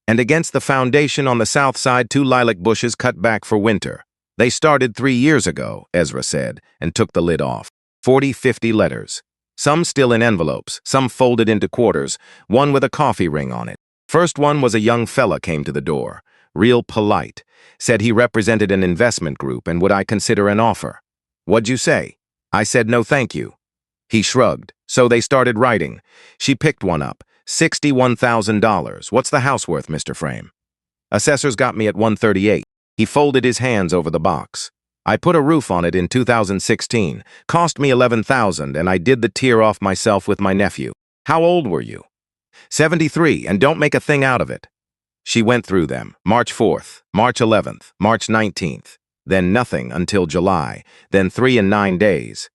And against the foundation on the south side 2 lilac bushes cut back for winter. They started 3 years ago, Ezra said, and took the lid off. 40-50 letters. Some still in envelopes, some folded into quarters, one with a coffee ring on it. First one was a young fella came to the door, real polite, said he represented an investment group and would I consider an offer. "What'd you say?" I said no thank you. He shrugged, so they started writing. She picked one up, $61,000. "What's the house worth, Mr. Frame?" "Assessor's got me at 138. He folded his hands over the box. "I put a roof on it in 2016, cost me $11,000, and I did the tear off myself with my nephew." "How old were you?" 73, and don't make a thing out of it." She went through them, March 4th, March 11th, March 19th, then nothing until July, then 3 in 9 days.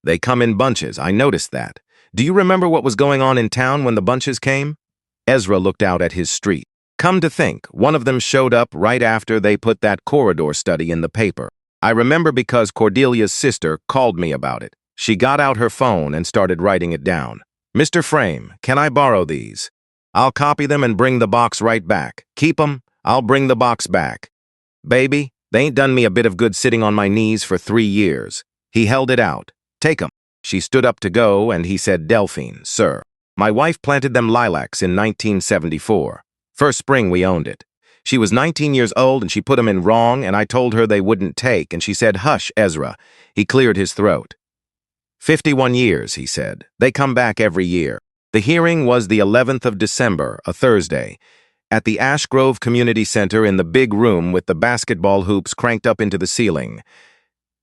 "They come in bunches, I noticed that. Do you remember what was going on in town when the bunches came?" Ezra looked out at his street. "Come to think, one of them showed up right after they put that corridor study in the paper. I remember because Cordelia's sister called me about it. She got out her phone and started writing it down. 'Mr. Frame, can I borrow these? I'll copy them and bring the box right back. Keep 'em, I'll bring the box back. Baby, they ain't done me a bit of good sitting on my knees for 3 years. He held it out. 'Take 'em.' She stood up to go and he said, 'Delphine, sir. My wife planted them lilacs in 1974. First spring we owned it. She was 19 years old and she put 'em in wrong and I told her they wouldn't take and she said, 'Hush, Ezra.'" He cleared his throat. 51 years, he said. They come back every year. The hearing was the 11th of December, a Thursday, at the Ash Grove Community Center in the big room with the basketball hoops cranked up into the ceiling.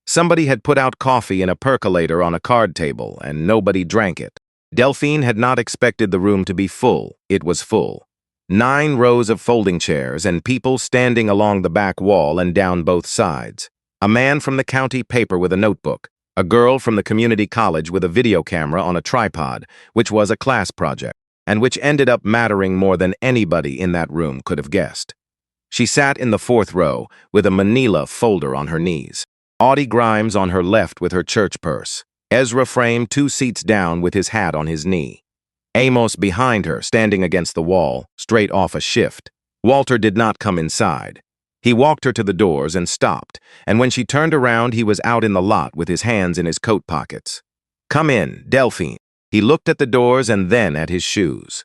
Somebody had put out coffee in a percolator on a card table and nobody drank it. Delphine had not expected the room to be full. It was full. 9 rows of folding chairs and people standing along the back wall and down both sides. A man from the county paper with a notebook. A girl from the community college with a video camera on a tripod, which was a class project, and which ended up mattering more than anybody in that room could have guessed. She sat in the 4th row with a manila folder on her knees. Audie Grimes on her left with her church purse. Ezra Frame 2 seats down with his hat on his knee. Amos behind her, standing against the wall, straight off a shift. Walter did not come inside. He walked her to the doors and stopped, and when she turned around, he was out in the lot with his hands in his coat pockets. "Come in, Delphine." He looked at the doors and then at his shoes.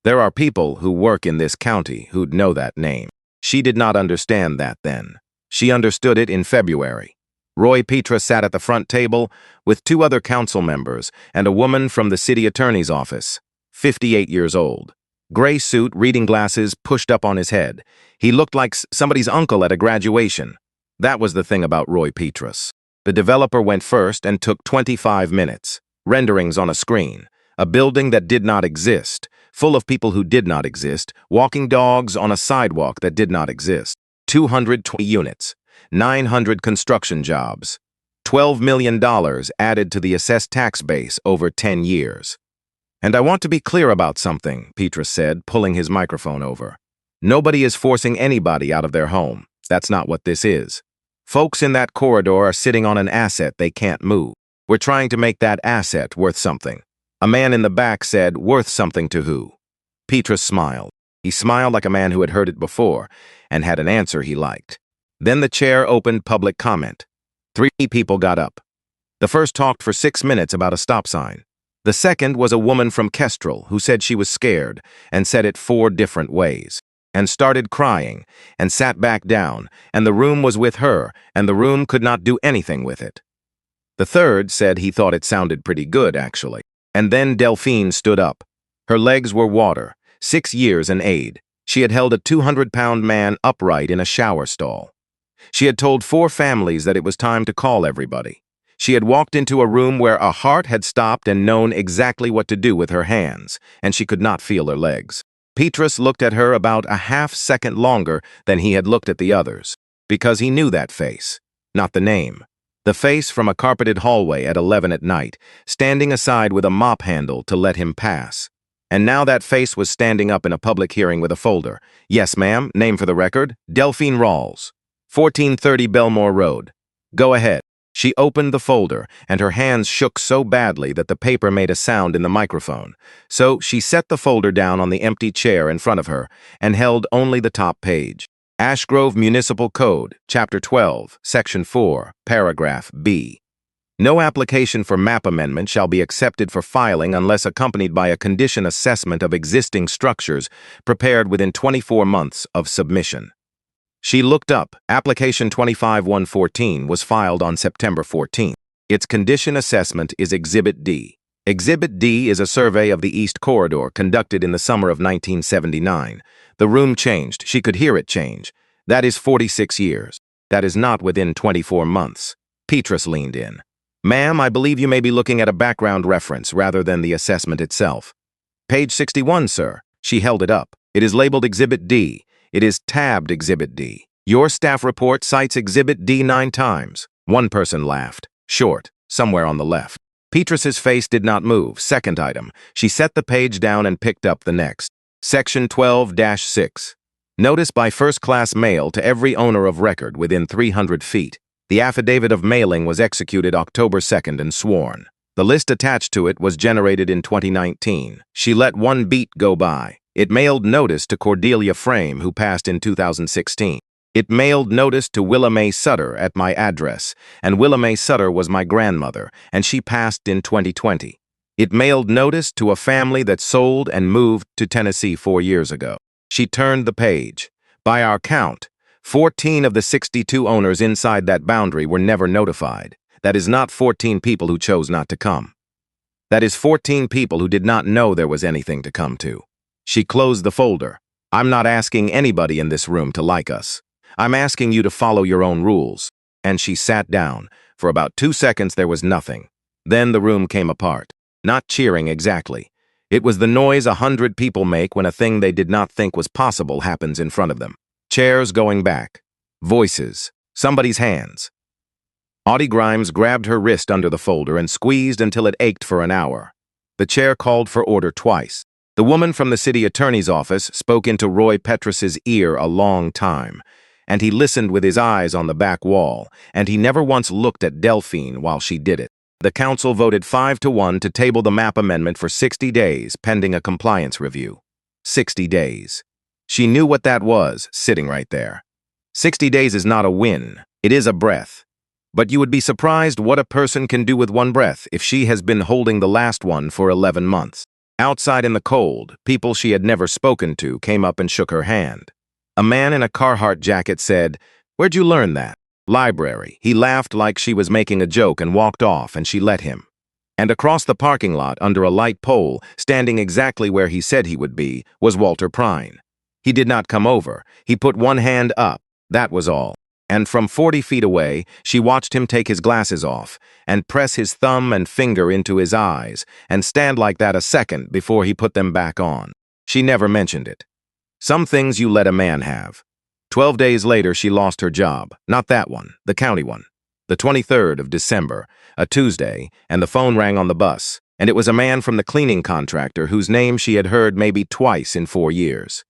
There are people who work in this county who'd know that name. She did not understand that then. She understood it in February. Roy Petra sat at the front table with 2 other council members and a woman from the city attorney's office, 58 years old. Gray suit, reading glasses pushed up on his head. He looked like somebody's uncle at a graduation. That was the thing about Roy Petras. The developer went first and took 25 minutes. Renderings on a screen. A building that did not exist, full of people who did not exist, walking dogs on a sidewalk that did not exist. 220 units. 900 construction jobs. $12 million added to the assessed tax base over 10 years. "And I want to be clear about something," Petrus said, pulling his microphone over. "Nobody is forcing anybody out of their home. That's not what this is. Folks in that corridor are sitting on an asset they can't move. We're trying to make that asset worth something." A man in the back said, "Worth something to who?" Petrus smiled. He smiled like a man who had heard it before and had an answer he liked. Then the chair opened public comment. 3 people got up. The first talked for 6 minutes about a stop sign. The second was a woman from Kestrel who said she was scared and said it 4 different ways, and started crying and sat back down, and the room was with her, and the room could not do anything with it. The third said he thought it sounded pretty good, actually. And then Delphine stood up. Her legs were water, 6 years in aid. She had held a 200-pound man upright in a shower stall. She had told 4 families that it was time to call everybody. She had walked into a room where a heart had stopped and known exactly what to do with her hands, and she could not feel her legs. Petrus looked at her about a half-second longer than he had looked at the others, because he knew that face, not the name. The face from a carpeted hallway at 11 at night, standing aside with a mop handle to let him pass. And now that face was standing up in a public hearing with a folder. Yes, ma'am, name for the record, Delphine Rawls, 1430 Belmore Road. Go ahead. She opened the folder, and her hands shook so badly that the paper made a sound in the microphone. So she set the folder down on the empty chair in front of her and held only the top page. Ash Grove Municipal Code, Chapter 12, Section 4, Paragraph B. No application for map amendment shall be accepted for filing unless accompanied by a condition assessment of existing structures prepared within 24 months of submission. She looked up. Application 25-114 was filed on September 14th. Its condition assessment is Exhibit D. Exhibit D is a survey of the East Corridor conducted in the summer of 1979. The room changed. She could hear it change. That is 46 years. That is not within 24 months. Petrus leaned in. Ma'am, I believe you may be looking at a background reference rather than the assessment itself. Page 61, sir. She held it up. It is labeled Exhibit D. It is tabbed Exhibit D. Your staff report cites Exhibit D 9 times. One person laughed. Short, somewhere on the left. Petrus's face did not move. Second item. She set the page down and picked up the next. Section 12-6. Notice by first-class mail to every owner of record within 300 feet. The affidavit of mailing was executed October 2nd and sworn. The list attached to it was generated in 2019. She let one beat go by. It mailed notice to Cordelia Frame, who passed in 2016. It mailed notice to Willa Mae Sutter at my address, and Willa Mae Sutter was my grandmother, and she passed in 2020. It mailed notice to a family that sold and moved to Tennessee 4 years ago. She turned the page. By our count, 14 of the 62 owners inside that boundary were never notified. That is not 14 people who chose not to come. That is 14 people who did not know there was anything to come to. She closed the folder. I'm not asking anybody in this room to like us. I'm asking you to follow your own rules. And she sat down. For about 2 seconds there was nothing. Then the room came apart. Not cheering exactly. It was the noise 100 people make when a thing they did not think was possible happens in front of them. Chairs going back. Voices. Somebody's hands. Audie Grimes grabbed her wrist under the folder and squeezed until it ached for an hour. The chair called for order twice. The woman from the city attorney's office spoke into Roy Petrus's ear a long time, and he listened with his eyes on the back wall, and he never once looked at Delphine while she did it. The council voted 5-1 to table the map amendment for 60 days pending a compliance review. 60 days. She knew what that was, sitting right there. 60 days is not a win. It is a breath. But you would be surprised what a person can do with one breath if she has been holding the last one for 11 months. Outside in the cold, people she had never spoken to came up and shook her hand. A man in a Carhartt jacket said, "Where'd you learn that?" "Library." He laughed like she was making a joke and walked off, and she let him. And across the parking lot, under a light pole, standing exactly where he said he would be, was Walter Prine. He did not come over. He put one hand up. That was all. And from 40 feet away, she watched him take his glasses off and press his thumb and finger into his eyes and stand like that a second before he put them back on. She never mentioned it. Some things you let a man have. 12 days later, she lost her job. Not that one, the county one. The 23rd of December, a Tuesday, and the phone rang on the bus, and it was a man from the cleaning contractor whose name she had heard maybe twice in 4 years.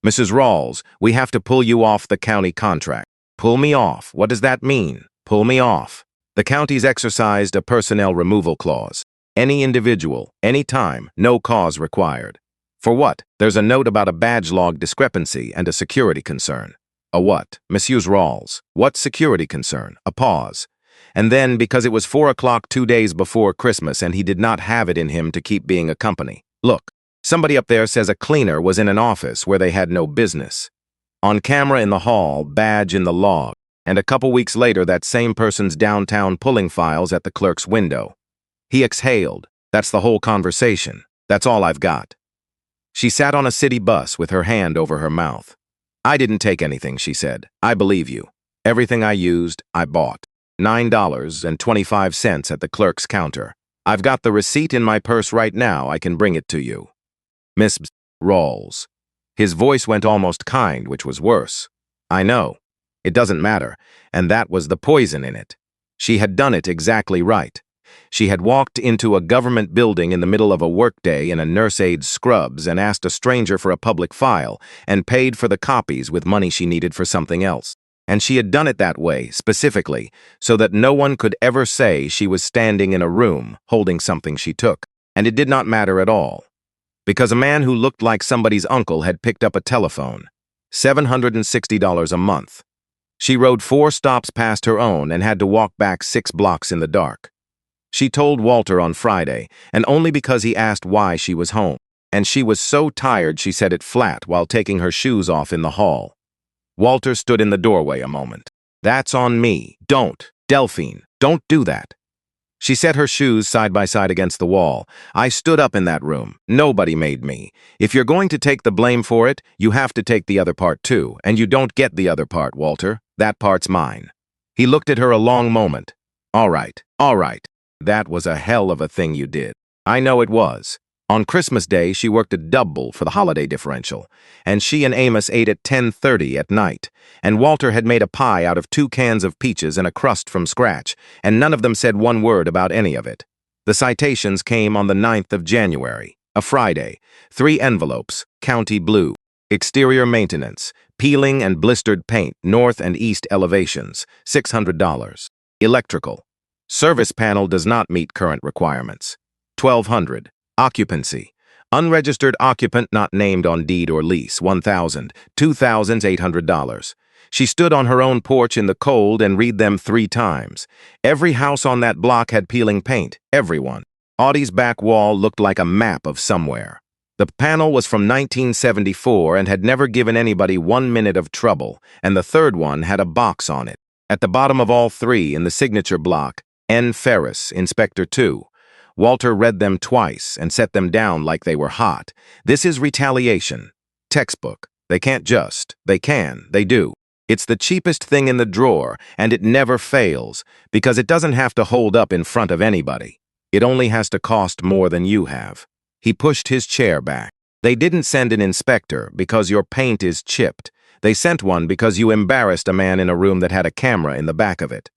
"Mrs. Rawls, we have to pull you off the county contract." Pull me off. What does that mean? Pull me off. The counties exercised a personnel removal clause. Any individual, any time, no cause required. For what? There's a note about a badge log discrepancy and a security concern. A what? Monsieur Rawls. What security concern? A pause. And then, because it was 4 o'clock 2 days before Christmas and he did not have it in him to keep being a company. Look, somebody up there says a cleaner was in an office where they had no business. On camera in the hall, badge in the log. And a couple weeks later, that same person's downtown pulling files at the clerk's window. He exhaled. That's the whole conversation. That's all I've got. She sat on a city bus with her hand over her mouth. I didn't take anything, she said. I believe you. Everything I used, I bought. $9.25 at the clerk's counter. I've got the receipt in my purse right now. I can bring it to you. Miss Rawls. His voice went almost kind, which was worse. I know. It doesn't matter. And that was the poison in it. She had done it exactly right. She had walked into a government building in the middle of a workday in a nurse aid's scrubs and asked a stranger for a public file and paid for the copies with money she needed for something else. And she had done it that way, specifically, so that no one could ever say she was standing in a room holding something she took. And it did not matter at all. Because a man who looked like somebody's uncle had picked up a telephone. $760 a month. She rode 4 stops past her own and had to walk back 6 blocks in the dark. She told Walter on Friday, and only because he asked why she was home. And she was so tired she said it flat while taking her shoes off in the hall. Walter stood in the doorway a moment. That's on me. Don't. Delphine, don't do that. She set her shoes side by side against the wall. I stood up in that room. Nobody made me. If you're going to take the blame for it, you have to take the other part too. And you don't get the other part, Walter. That part's mine. He looked at her a long moment. All right. That was a hell of a thing you did. I know it was. On Christmas Day, she worked a double for the holiday differential, and she and Amos ate at 10:30 at night, and Walter had made a pie out of 2 cans of peaches and a crust from scratch, and none of them said one word about any of it. The citations came on the 9th of January, a Friday, 3 envelopes, county blue, exterior maintenance, peeling and blistered paint, north and east elevations, $600. Electrical. Service panel does not meet current requirements, $1,200. Occupancy. Unregistered occupant not named on deed or lease, $1,000, $2,800. She stood on her own porch in the cold and read them 3 times. Every house on that block had peeling paint, everyone. Audie's back wall looked like a map of somewhere. The panel was from 1974 and had never given anybody 1 minute of trouble, and the third one had a box on it. At the bottom of all 3, in the signature block, N. Ferris, Inspector 2. Walter read them twice and set them down like they were hot. This is retaliation. Textbook. They can't just. They can. They do. It's the cheapest thing in the drawer, and it never fails, because it doesn't have to hold up in front of anybody. It only has to cost more than you have. He pushed his chair back. They didn't send an inspector because your paint is chipped. They sent one because you embarrassed a man in a room that had a camera in the back of it.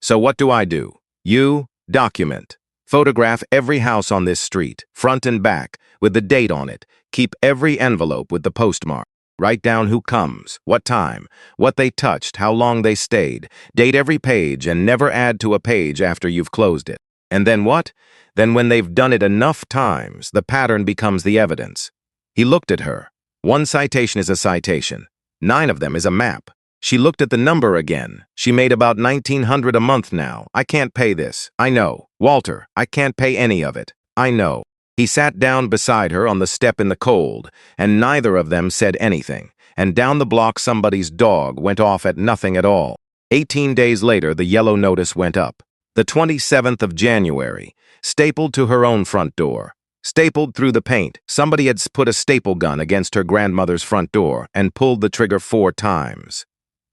So what do? You document. Photograph every house on this street, front and back, with the date on it. Keep every envelope with the postmark. Write down who comes, what time, what they touched, how long they stayed. Date every page and never add to a page after you've closed it. And then what? Then when they've done it enough times, the pattern becomes the evidence. He looked at her. 1 citation is a citation. 9 of them is a map. She looked at the number again. She made about $1,900 a month now. I can't pay this. I know. Walter, I can't pay any of it. I know. He sat down beside her on the step in the cold, and neither of them said anything. And down the block somebody's dog went off at nothing at all. 18 days later, the yellow notice went up. The 27th of January, stapled to her own front door. Stapled through the paint. Somebody had put a staple gun against her grandmother's front door and pulled the trigger 4 times.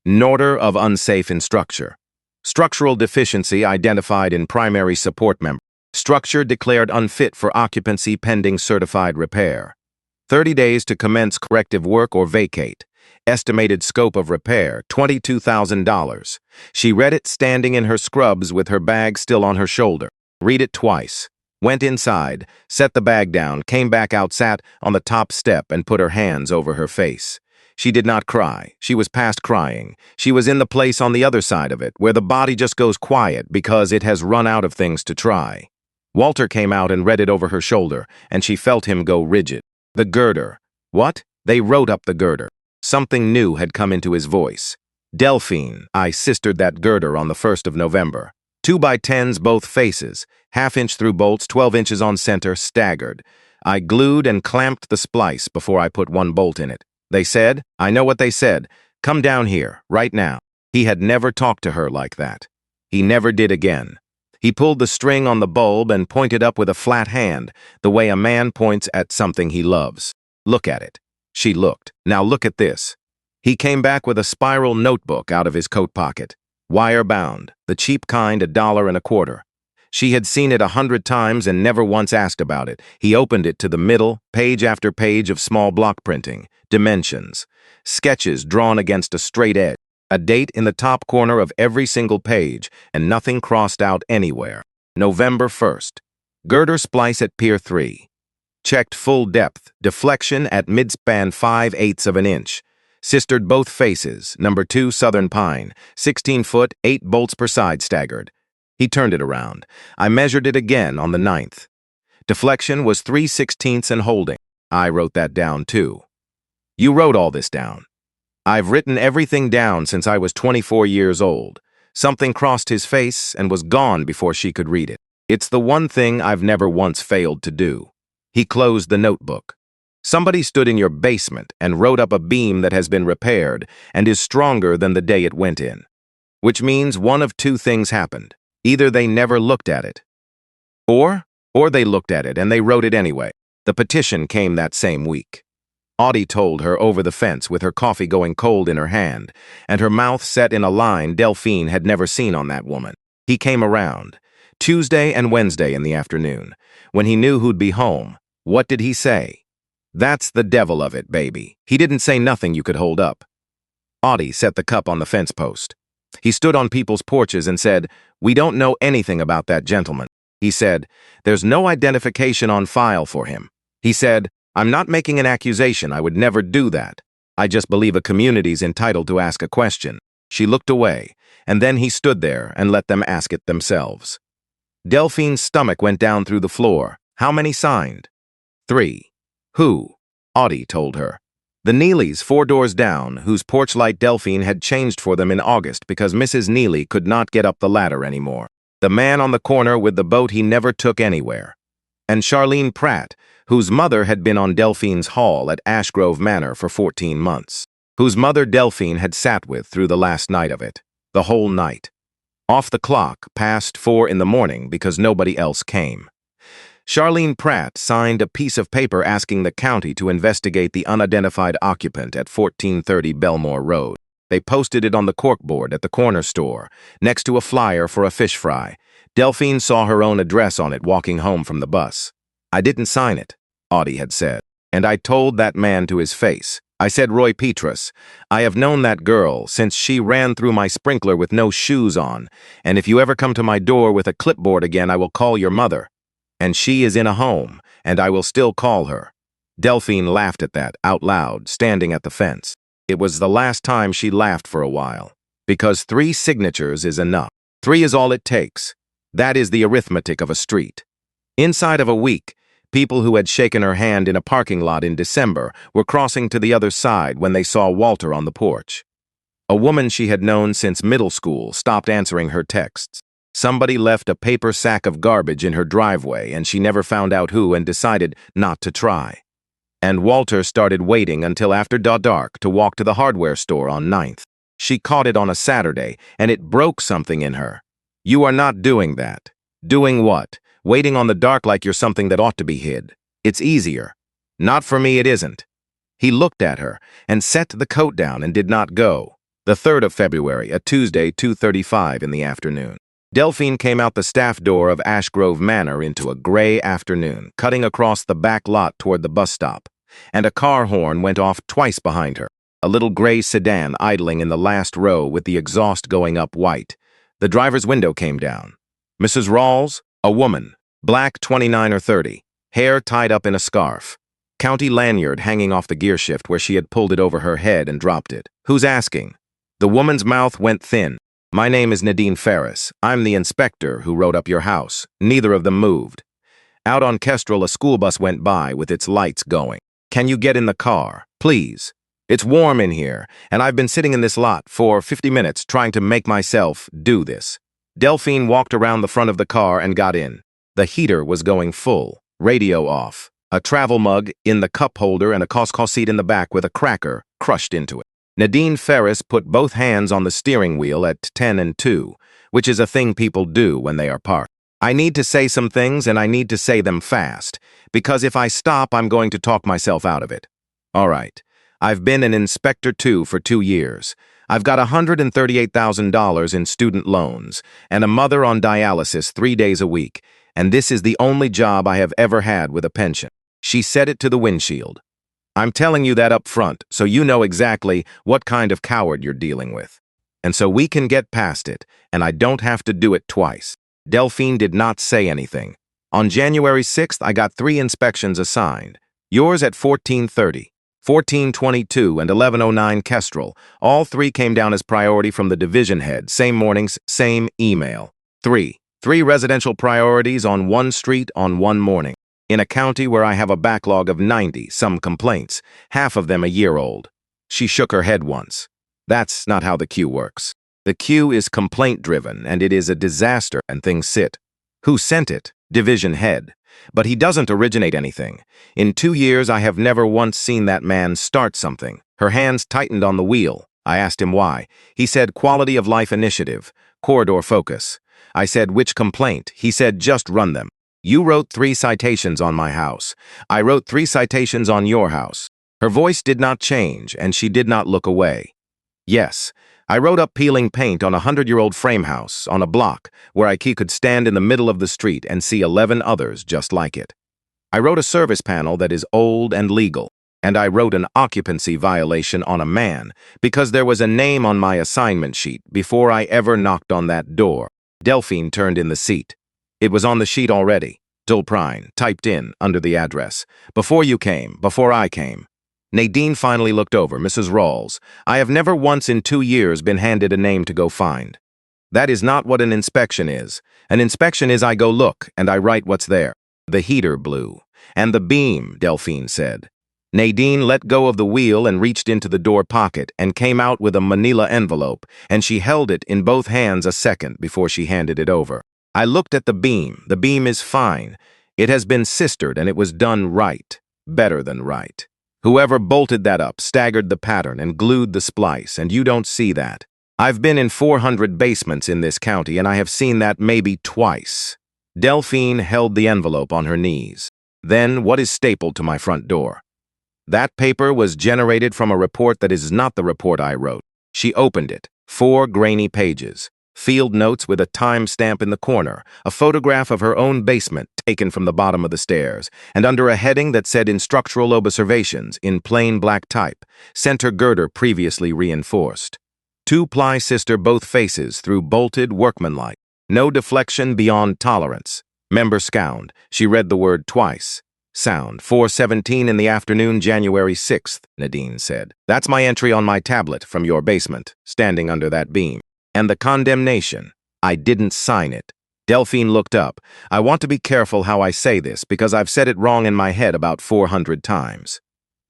Order of unsafe in structure. Structural deficiency identified in primary support member. Structure declared unfit for occupancy pending certified repair. 30 days to commence corrective work or vacate. Estimated scope of repair, $22,000. She read it standing in her scrubs with her bag still on her shoulder. Read it twice. Went inside, set the bag down, came back out, sat on the top step and put her hands over her face. She did not cry. She was past crying. She was in the place on the other side of it, where the body just goes quiet because it has run out of things to try. Walter came out and read it over her shoulder, and she felt him go rigid. The girder. What? They wrote up the girder. Something new had come into his voice. Delphine, I sistered that girder on the 1st of November. 2x10s both faces, half-inch through bolts, 12 inches on center, staggered. I glued and clamped the splice before I put one bolt in it. They said, I know what they said, come down here, right now. He had never talked to her like that. He never did again. He pulled the string on the bulb and pointed up with a flat hand, the way a man points at something he loves. Look at it. She looked. Now look at this. He came back with a spiral notebook out of his coat pocket. Wire-bound, the cheap kind, $1.25. She had seen it 100 times and never once asked about it. He opened it to the middle, page after page of small block printing, dimensions, sketches drawn against a straight edge, a date in the top corner of every single page, and nothing crossed out anywhere. November 1st. Girder splice at Pier 3. Checked full depth, deflection at midspan 5/8 of an inch. Sistered both faces, number 2 Southern Pine, 16 foot, 8 bolts per side staggered. He turned it around. I measured it again on the 9th. Deflection was 3/16 and holding. I wrote that down too. You wrote all this down. I've written everything down since I was 24 years old. Something crossed his face and was gone before she could read it. It's the one thing I've never once failed to do. He closed the notebook. Somebody stood in your basement and wrote up a beam that has been repaired and is stronger than the day it went in. Which means one of two things happened. Either they never looked at it, or they looked at it and they wrote it anyway. The petition came that same week. Audie told her over the fence with her coffee going cold in her hand and her mouth set in a line Delphine had never seen on that woman. He came around, Tuesday and Wednesday in the afternoon. When he knew who'd be home, what did he say? That's the devil of it, baby. He didn't say nothing you could hold up. Audie set the cup on the fence post. He stood on people's porches and said, we don't know anything about that gentleman. He said, there's no identification on file for him. He said, I'm not making an accusation. I would never do that. I just believe a community's entitled to ask a question. She looked away, and then he stood there and let them ask it themselves. Delphine's stomach went down through the floor. How many signed? 3. Who? Audie told her. The Neelys 4 doors down, whose porch light Delphine had changed for them in August because Mrs. Neely could not get up the ladder anymore. The man on the corner with the boat he never took anywhere. And Charlene Pratt, whose mother had been on Delphine's hall at Ashgrove Manor for 14 months. Whose mother Delphine had sat with through the last night of it. The whole night. Off the clock, past 4 in the morning because nobody else came. Charlene Pratt signed a piece of paper asking the county to investigate the unidentified occupant at 1430 Belmore Road. They posted it on the corkboard at the corner store, next to a flyer for a fish fry. Delphine saw her own address on it walking home from the bus. I didn't sign it, Audie had said, and I told that man to his face. I said, Roy Petrus, I have known that girl since she ran through my sprinkler with no shoes on, and if you ever come to my door with a clipboard again, I will call your mother. And she is in a home, and I will still call her. Delphine laughed at that, out loud, standing at the fence. It was the last time she laughed for a while. Because 3 signatures is enough. 3 is all it takes. That is the arithmetic of a street. Inside of a week, people who had shaken her hand in a parking lot in December were crossing to the other side when they saw Walter on the porch. A woman she had known since middle school stopped answering her texts. Somebody left a paper sack of garbage in her driveway and she never found out who and decided not to try. And Walter started waiting until after dark to walk to the hardware store on 9th. She caught it on a Saturday and it broke something in her. You are not doing that. Doing what? Waiting on the dark like you're something that ought to be hid. It's easier. Not for me, it isn't. He looked at her and set the coat down and did not go. The 3rd of February, a Tuesday, 2:35 in the afternoon. Delphine came out the staff door of Ashgrove Manor into a gray afternoon, cutting across the back lot toward the bus stop, and a car horn went off twice behind her, a little gray sedan idling in the last row with the exhaust going up white. The driver's window came down. Mrs. Rawls, a woman, black 29 or 30, hair tied up in a scarf, county lanyard hanging off the gear shift where she had pulled it over her head and dropped it. Who's asking? The woman's mouth went thin. My name is Nadine Ferris. I'm the inspector who wrote up your house. Neither of them moved. Out on Kestrel, a school bus went by with its lights going. Can you get in the car, please? It's warm in here, and I've been sitting in this lot for 50 minutes trying to make myself do this. Delphine walked around the front of the car and got in. The heater was going full, radio off, a travel mug in the cup holder and a Costco seat in the back with a cracker crushed into it. Nadine Ferris put both hands on the steering wheel at 10 and 2, which is a thing people do when they are parked. I need to say some things and I need to say them fast, because if I stop, I'm going to talk myself out of it. All right. I've been an inspector too for 2 years. I've got $138,000 in student loans and a mother on dialysis 3 days a week, and this is the only job I have ever had with a pension. She said it to the windshield. I'm telling you that up front, so you know exactly what kind of coward you're dealing with. And so we can get past it, and I don't have to do it twice. Delphine did not say anything. On January 6th, I got 3 inspections assigned. Yours at 14:30, 14:22, and 11:09 Kestrel. All 3 came down as priority from the division head, same mornings, same email. 3 residential priorities on 1 street on 1 morning. In a county where I have a backlog of 90-some complaints, half of them a year old. She shook her head once. That's not how the queue works. The queue is complaint-driven, and it is a disaster, and things sit. Who sent it? Division head. But he doesn't originate anything. In 2 years, I have never once seen that man start something. Her hands tightened on the wheel. I asked him why. He said quality of life initiative, corridor focus. I said which complaint? He said just run them. You wrote 3 citations on my house. I wrote 3 citations on your house. Her voice did not change, and she did not look away. Yes, I wrote up peeling paint on a 100-year-old frame house on a block where I could stand in the middle of the street and see 11 others just like it. I wrote a service panel that is old and legal, and I wrote an occupancy violation on a man because there was a name on my assignment sheet before I ever knocked on that door. Delphine turned in the seat. It was on the sheet already. Dulprine, typed in, under the address. Before you came, before I came. Nadine finally looked over. Mrs. Rawls, I have never once in 2 years been handed a name to go find. That is not what an inspection is. An inspection is I go look, and I write what's there. The heater blew. And the beam, Delphine said. Nadine let go of the wheel and reached into the door pocket and came out with a manila envelope, and she held it in both hands a second before she handed it over. I looked at the beam. The beam is fine. It has been sistered, and it was done right. Better than right. Whoever bolted that up staggered the pattern and glued the splice, and you don't see that. I've been in 400 basements in this county, and I have seen that maybe twice. Delphine held the envelope on her knees. Then, what is stapled to my front door? That paper was generated from a report that is not the report I wrote. She opened it. 4 grainy pages. Field notes with a time stamp in the corner, a photograph of her own basement taken from the bottom of the stairs, and under a heading that said Instructional Observations in plain black type, center girder previously reinforced. 2-ply sister both faces through bolted workmanlike. No deflection beyond tolerance. Member scound. She read the word twice. Sound. 4:17 in the afternoon, January 6th, Nadine said. That's my entry on my tablet from your basement, standing under that beam. And the condemnation. I didn't sign it. Delphine looked up. I want to be careful how I say this because I've said it wrong in my head about 400 times.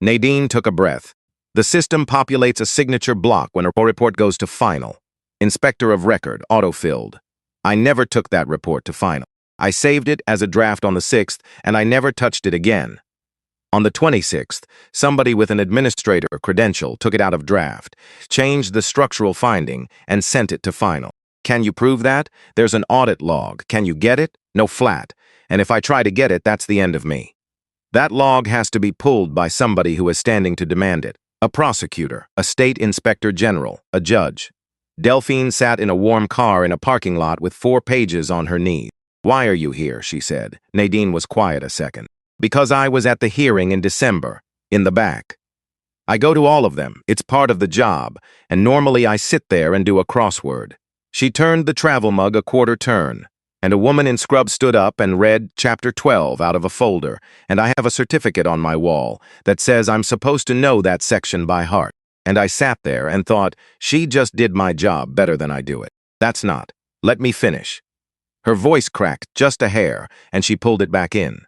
Nadine took a breath. The system populates a signature block when a report goes to final. Inspector of record, auto-filled. I never took that report to final. I saved it as a draft on the 6th, and I never touched it again. On the 26th, somebody with an administrator credential took it out of draft, changed the structural finding, and sent it to final. Can you prove that? There's an audit log. Can you get it? No, flat. And if I try to get it, that's the end of me. That log has to be pulled by somebody who is standing to demand it. A prosecutor, a state inspector general, a judge. Delphine sat in a warm car in a parking lot with 4 pages on her knees. Why are you here? She said. Nadine was quiet a second. Because I was at the hearing in December, in the back. I go to all of them. It's part of the job, and normally I sit there and do a crossword. She turned the travel mug a quarter turn, and a woman in scrubs stood up and read Chapter 12 out of a folder, and I have a certificate on my wall that says I'm supposed to know that section by heart. And I sat there and thought, she just did my job better than I do it. That's not. Let me finish. Her voice cracked just a hair, and she pulled it back in.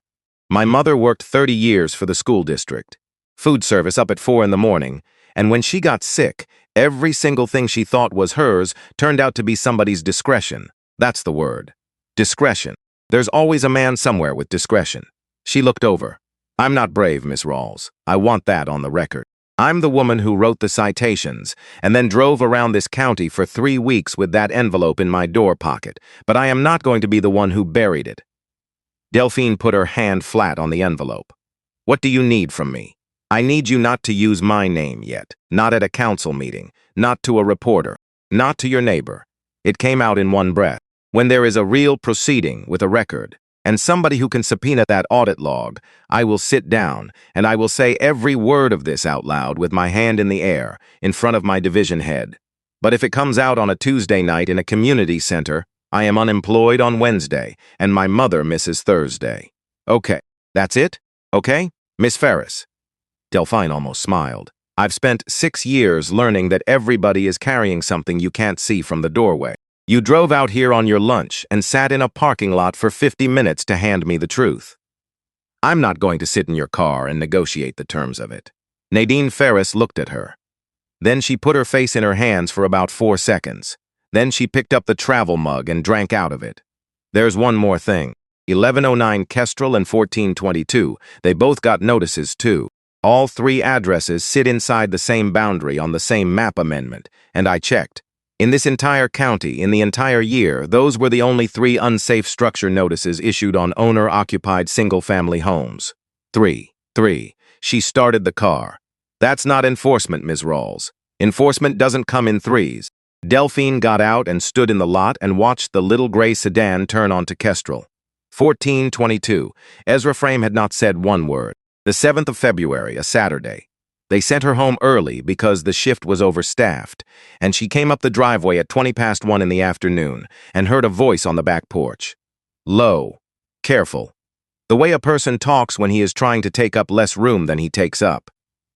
My mother worked 30 years for the school district. food service up at 4 in the morning, and when she got sick, every single thing she thought was hers turned out to be somebody's discretion. That's the word. Discretion. There's always a man somewhere with discretion. She looked over. I'm not brave, Miss Rawls. I want that on the record. I'm the woman who wrote the citations and then drove around this county for 3 weeks with that envelope in my door pocket, but I am not going to be the one who buried it. Delphine put her hand flat on the envelope. What do you need from me? I need you not to use my name yet, not at a council meeting, not to a reporter, not to your neighbor. It came out in one breath. When there is a real proceeding with a record, and somebody who can subpoena that audit log, I will sit down and I will say every word of this out loud with my hand in the air in front of my division head. But if it comes out on a Tuesday night in a community center, I am unemployed on Wednesday and my mother misses Thursday. Okay, that's it? Okay, Miss Ferris. Delphine almost smiled. I've spent 6 years learning that everybody is carrying something you can't see from the doorway. You drove out here on your lunch and sat in a parking lot for 50 minutes to hand me the truth. I'm not going to sit in your car and negotiate the terms of it. Nadine Ferris looked at her. Then she put her face in her hands for about 4 seconds. Then she picked up the travel mug and drank out of it. There's one more thing. 1109 Kestrel and 1422. They both got notices too. All 3 addresses sit inside the same boundary on the same map amendment, and I checked. In this entire county, in the entire year, those were the only 3 unsafe structure notices issued on owner-occupied single-family homes. 3. She started the car. That's not enforcement, Ms. Rawls. Enforcement doesn't come in threes. Delphine got out and stood in the lot and watched the little gray sedan turn onto Kestrel. 1422. Ezra Frame had not said one word. The 7th of February, a Saturday. They sent her home early because the shift was overstaffed, and she came up the driveway at 1:20 in the afternoon and heard a voice on the back porch. Low. Careful. The way a person talks when he is trying to take up less room than he takes up.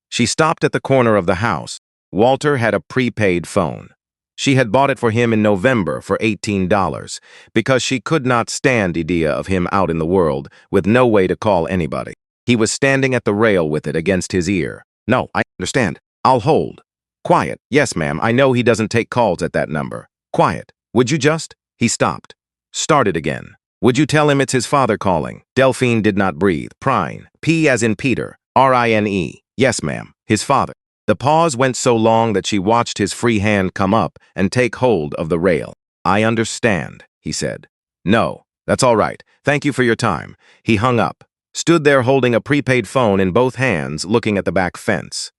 She stopped at the corner of the house. Walter had a prepaid phone. She had bought it for him in November for $18 because she could not stand the idea of him out in the world with no way to call anybody. He was standing at the rail with it against his ear. No, I understand. I'll hold. Quiet. Yes, ma'am, I know he doesn't take calls at that number. Quiet. Would you just? He stopped. Started again. Would you tell him it's his father calling? Delphine did not breathe. Prine. P as in Peter. R-I-N-E. Yes, ma'am. His father. The pause went so long that she watched his free hand come up and take hold of the rail. I understand, he said. No, that's all right. Thank you for your time. He hung up. Stood there holding a prepaid phone in both hands, looking at the back fence.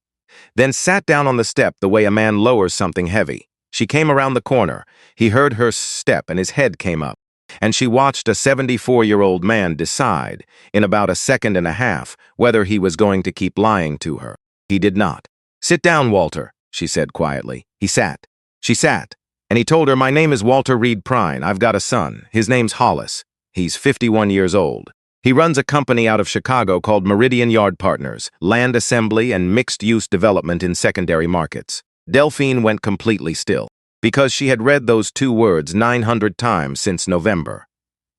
Then sat down on the step the way a man lowers something heavy. She came around the corner. He heard her step and his head came up. And she watched a 74-year-old man decide, in about a second and a half, whether he was going to keep lying to her. He did not. Sit down, Walter, she said quietly. He sat. She sat. And he told her, my name is Walter Reed Prine. I've got a son. His name's Hollis. He's 51 years old. He runs a company out of Chicago called Meridian Yard Partners, land assembly and mixed-use development in secondary markets. Delphine went completely still, because she had read those 2 words 900 times since November.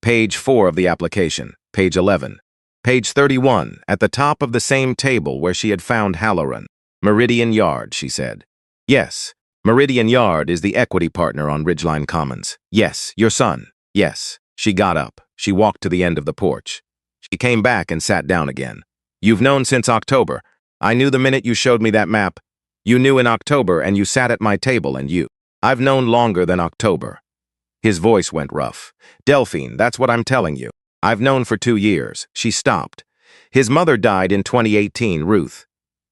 Page 4 of the application, page 11. Page 31, at the top of the same table where she had found Halloran. Meridian Yard, she said. Yes, Meridian Yard is the equity partner on Ridgeline Commons. Yes, your son. Yes. She got up. She walked to the end of the porch. She came back and sat down again. You've known since October. I knew the minute you showed me that map. You knew in October and you sat at my table and you. I've known longer than October. His voice went rough. Delphine, that's what I'm telling you. I've known for 2 years. She stopped. His mother died in 2018, Ruth.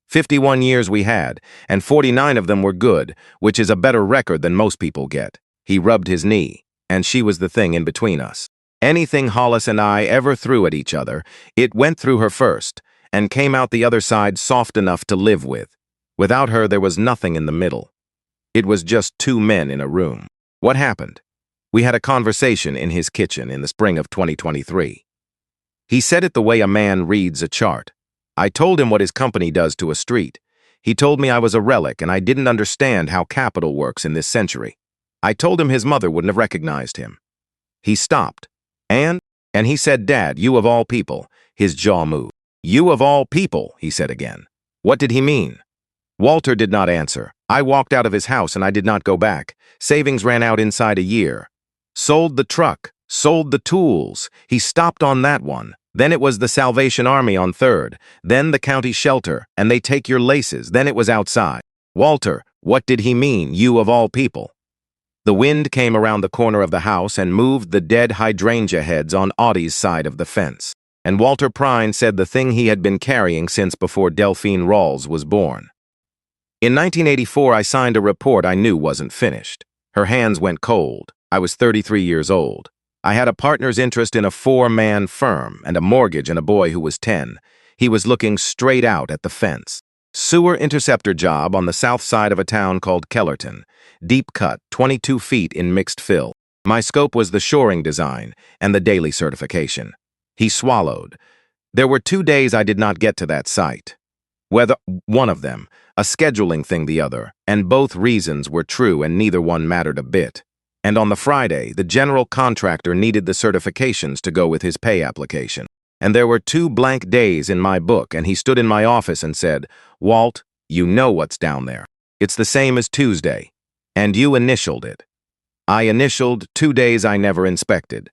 51 years we had, and 49 of them were good, which is a better record than most people get. He rubbed his knee, and she was the thing in between us. Anything Hollis and I ever threw at each other, it went through her first, and came out the other side soft enough to live with. Without her, there was nothing in the middle. It was just 2 men in a room. What happened? We had a conversation in his kitchen in the spring of 2023. He said it the way a man reads a chart. I told him what his company does to a street. He told me I was a relic and I didn't understand how capital works in this century. I told him his mother wouldn't have recognized him. He stopped. And he said, Dad, you of all people. His jaw moved. You of all people, he said again. What did he mean? Walter did not answer. I walked out of his house and I did not go back. Savings ran out inside a year. Sold the truck, sold the tools. He stopped on that one. Then it was the Salvation Army on 3rd. Then the county shelter, and they take your laces. Then it was outside. Walter, what did he mean, you of all people? The wind came around the corner of the house and moved the dead hydrangea heads on Audie's side of the fence. And Walter Prine said the thing he had been carrying since before Delphine Rawls was born. In 1984, I signed a report I knew wasn't finished. Her hands went cold. I was 33 years old. I had a partner's interest in a 4-man firm and a mortgage and a boy who was 10. He was looking straight out at the fence. Sewer interceptor job on the south side of a town called Kellerton. Deep cut, 22 feet in mixed fill. My scope was the shoring design and the daily certification. He swallowed. There were 2 days I did not get to that site. One of them, a scheduling thing the other, and both reasons were true and neither one mattered a bit. And on the Friday, the general contractor needed the certifications to go with his pay application. And there were 2 blank days in my book, and he stood in my office and said, "Walt, you know what's down there. It's the same as Tuesday." And you initialed it. I initialed 2 days I never inspected.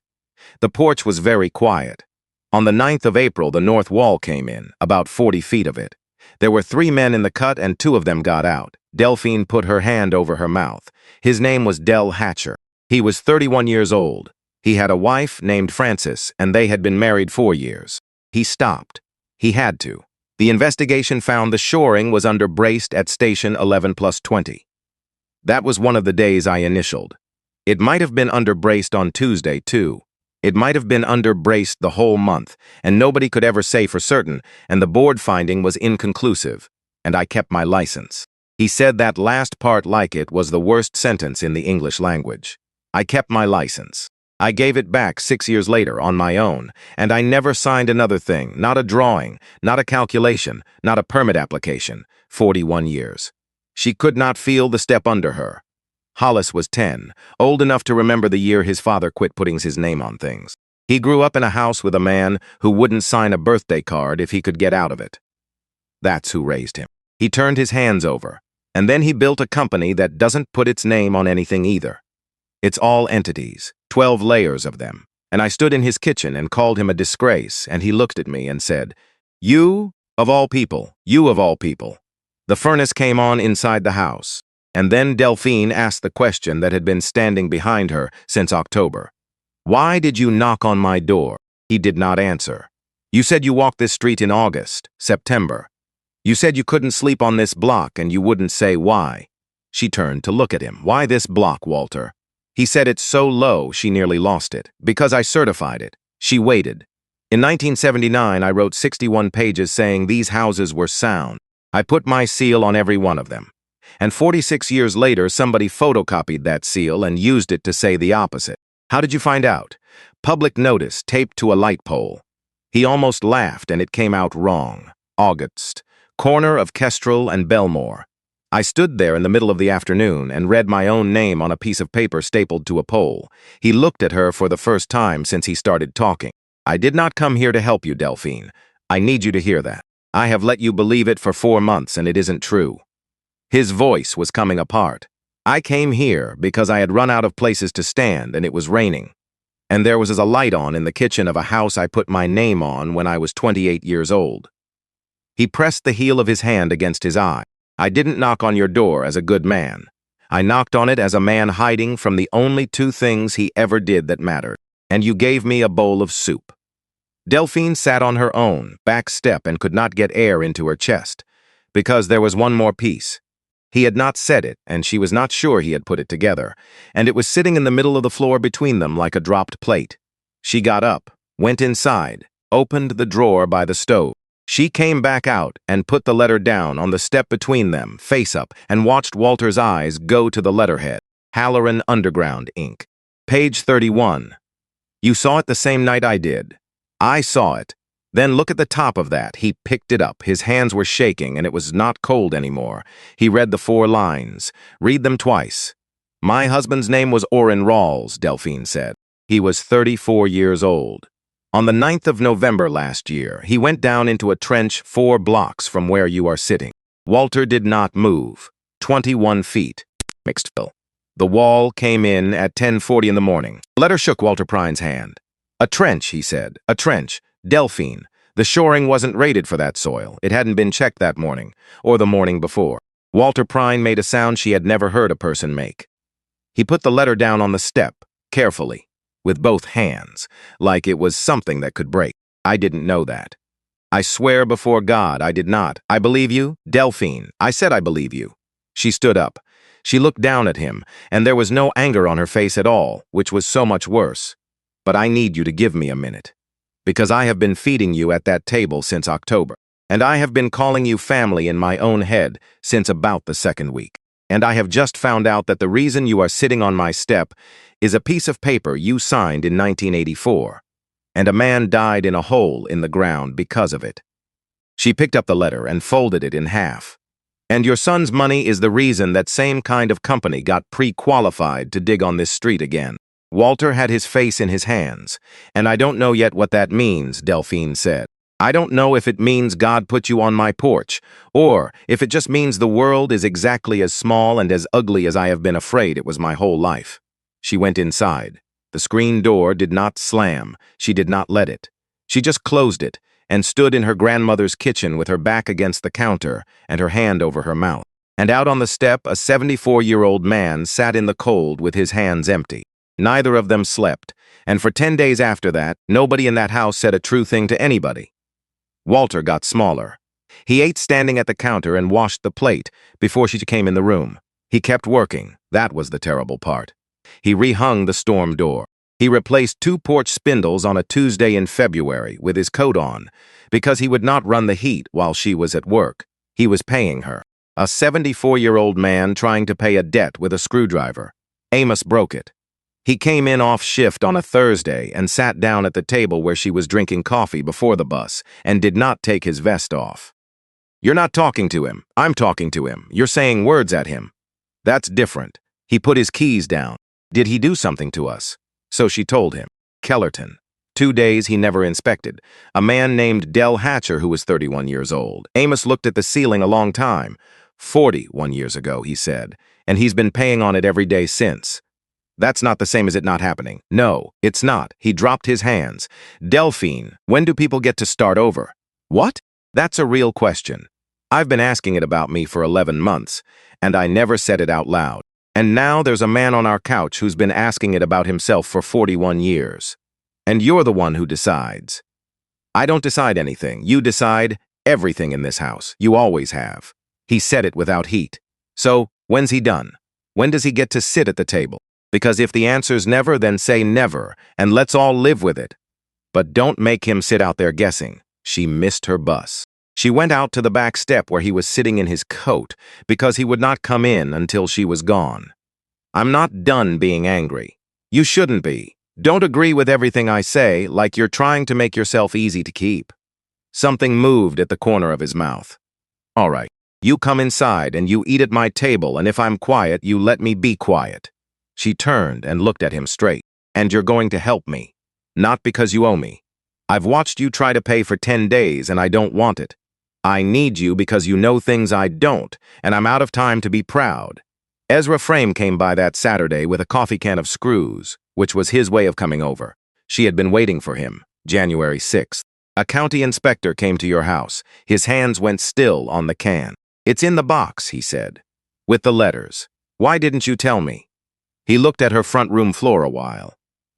The porch was very quiet. On the 9th of April, the north wall came in, about 40 feet of it. There were 3 men in the cut and 2 of them got out. Delphine put her hand over her mouth. His name was Del Hatcher. He was 31 years old. He had a wife named Frances, and they had been married 4 years. He stopped. He had to. The investigation found the shoring was underbraced at station 11+20. That was one of the days I initialed. It might have been underbraced on Tuesday, too. It might have been underbraced the whole month, and nobody could ever say for certain, and the board finding was inconclusive, and I kept my license. He said that last part like it was the worst sentence in the English language. I kept my license. I gave it back 6 years later on my own, and I never signed another thing, not a drawing, not a calculation, not a permit application, 41 years. She could not feel the step under her. Hollis was 10, old enough to remember the year his father quit putting his name on things. He grew up in a house with a man who wouldn't sign a birthday card if he could get out of it. That's who raised him. He turned his hands over, and then he built a company that doesn't put its name on anything either. It's all entities, 12 layers of them, and I stood in his kitchen and called him a disgrace, and he looked at me and said, "You of all people, you of all people." The furnace came on inside the house. And then Delphine asked the question that had been standing behind her since October. "Why did you knock on my door?" He did not answer. "You said you walked this street in August, September. You said you couldn't sleep on this block and you wouldn't say why." She turned to look at him. "Why this block, Walter?" He said it's so low she nearly lost it. "Because I certified it." She waited. In 1979, I wrote 61 pages saying these houses were sound. I put my seal on every one of them. And 46 years later, somebody photocopied that seal and used it to say the opposite. How did you find out? Public notice taped to a light pole. He almost laughed and it came out wrong. August. Corner of Kestrel and Belmore. I stood there in the middle of the afternoon and read my own name on a piece of paper stapled to a pole. He looked at her for the first time since he started talking. "I did not come here to help you, Delphine. I need you to hear that. I have let you believe it for 4 months and it isn't true." His voice was coming apart. "I came here because I had run out of places to stand and it was raining. And there was a light on in the kitchen of a house I put my name on when I was 28 years old." He pressed the heel of his hand against his eye. "I didn't knock on your door as a good man. I knocked on it as a man hiding from the only 2 things he ever did that mattered. And you gave me a bowl of soup." Delphine sat on her own, back step, and could not get air into her chest. Because there was one more piece. He had not said it, and she was not sure he had put it together, and it was sitting in the middle of the floor between them like a dropped plate. She got up, went inside, opened the drawer by the stove. She came back out and put the letter down on the step between them, face up, and watched Walter's eyes go to the letterhead. Halloran Underground, Inc. Page 31. "You saw it the same night I did." "I saw it." "Then look at the top of that." He picked it up. His hands were shaking, and it was not cold anymore. He read the 4 lines. "Read them twice." "My husband's name was Orrin Rawls," Delphine said. "He was 34 years old." On the 9th of November last year, he went down into a trench 4 blocks from where you are sitting. Walter did not move. 21 feet. Mixedville. The wall came in at 10:40 in the morning. The letter shook Walter Prine's hand. A trench, he said. A trench. Delphine. The shoring wasn't rated for that soil. It hadn't been checked that morning, or the morning before. Walter Prine made a sound she had never heard a person make. He put the letter down on the step, carefully, with both hands, like it was something that could break. I didn't know that. I swear before God, I did not. I believe you, Delphine. I said I believe you. She stood up. She looked down at him, and there was no anger on her face at all, which was so much worse. But I need you to give me a minute. Because I have been feeding you at that table since October. And I have been calling you family in my own head since about the 2nd week. And I have just found out that the reason you are sitting on my step is a piece of paper you signed in 1984. And a man died in a hole in the ground because of it. She picked up the letter and folded it in half. And your son's money is the reason that same kind of company got pre-qualified to dig on this street again. Walter had his face in his hands. And I don't know yet what that means, Delphine said. I don't know if it means God put you on my porch, or if it just means the world is exactly as small and as ugly as I have been afraid it was my whole life. She went inside. The screen door did not slam. She did not let it. She just closed it and stood in her grandmother's kitchen with her back against the counter and her hand over her mouth. And out on the step, a 74-year-old man sat in the cold with his hands empty. Neither of them slept, and for 10 days after that, nobody in that house said a true thing to anybody. Walter got smaller. He ate standing at the counter and washed the plate before she came in the room. He kept working. That was the terrible part. He rehung the storm door. He replaced 2 porch spindles on a Tuesday in February with his coat on because he would not run the heat while she was at work. He was paying her. A 74-year-old man trying to pay a debt with a screwdriver. Amos broke it. He came in off shift on a Thursday and sat down at the table where she was drinking coffee before the bus and did not take his vest off. You're not talking to him. I'm talking to him. You're saying words at him. That's different. He put his keys down. Did he do something to us? So she told him. Kellerton. 2 days he never inspected. A man named Del Hatcher who was 31 years old. Amos looked at the ceiling a long time. 41 years ago, he said. And he's been paying on it every day since. That's not the same as it not happening. No, it's not. He dropped his hands. Delphine, when do people get to start over? What? That's a real question. I've been asking it about me for 11 months, and I never said it out loud. And now there's a man on our couch who's been asking it about himself for 41 years. And you're the one who decides. I don't decide anything. You decide everything in this house. You always have. He said it without heat. So, when's he done? When does he get to sit at the table? Because if the answer's never, then say never, and let's all live with it. But don't make him sit out there guessing. She missed her bus. She went out to the back step where he was sitting in his coat, because he would not come in until she was gone. I'm not done being angry. You shouldn't be. Don't agree with everything I say, like you're trying to make yourself easy to keep. Something moved at the corner of his mouth. All right, you come inside and you eat at my table, and if I'm quiet, you let me be quiet. She turned and looked at him straight. And you're going to help me. Not because you owe me. I've watched you try to pay for 10 days and I don't want it. I need you because you know things I don't, and I'm out of time to be proud. Ezra Frame came by that Saturday with a coffee can of screws, which was his way of coming over. She had been waiting for him, January 6th. A county inspector came to your house. His hands went still on the can. It's in the box, he said. With the letters. Why didn't you tell me? He looked at her front room floor a while.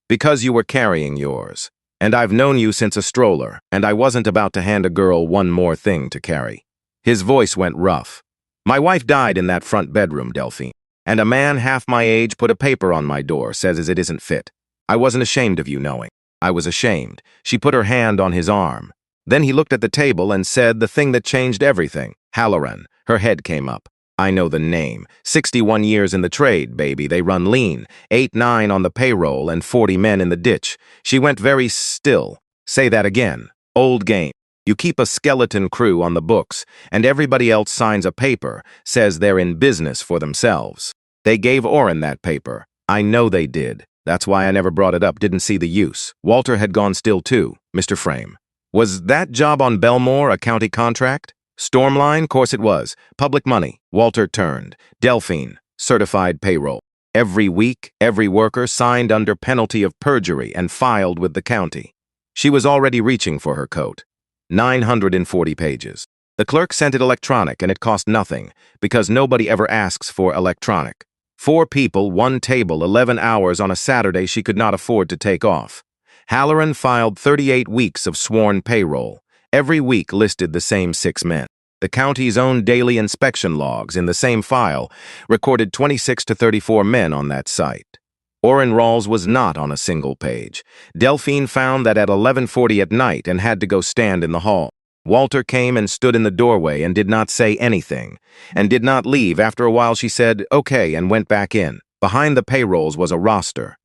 Because you were carrying yours. And I've known you since a stroller, and I wasn't about to hand a girl one more thing to carry. His voice went rough. My wife died in that front bedroom, Delphine. And a man half my age put a paper on my door, says it isn't fit. I wasn't ashamed of you knowing. I was ashamed. She put her hand on his arm. Then he looked at the table and said the thing that changed everything. Halloran. Her head came up. I know the name. 61 years in the trade, baby. They run lean. 8-9 on the payroll and 40 men in the ditch. She went very still. Say that again. Old game. You keep a skeleton crew on the books, and everybody else signs a paper, says they're in business for themselves. They gave Orrin that paper. I know they did. That's why I never brought it up, didn't see the use. Walter had gone still too. Mr. Frame. Was that job on Belmore a county contract? Stormline? Course it was. Public money. Walter turned. Delphine. Certified payroll. Every week, every worker signed under penalty of perjury and filed with the county. She was already reaching for her coat. 940 pages. The clerk sent it electronic, and it cost nothing, because nobody ever asks for electronic. 4 people, 1 table, 11 hours on a Saturday she could not afford to take off. Halloran filed 38 weeks of sworn payroll. Every week listed the same 6 men. The county's own daily inspection logs in the same file recorded 26 to 34 men on that site. Orrin Rawls was not on a single page. Delphine found that at 11:40 at night and had to go stand in the hall. Walter came and stood in the doorway and did not say anything, and did not leave. After a while she said, "Okay," and went back in. Behind the payrolls was a roster.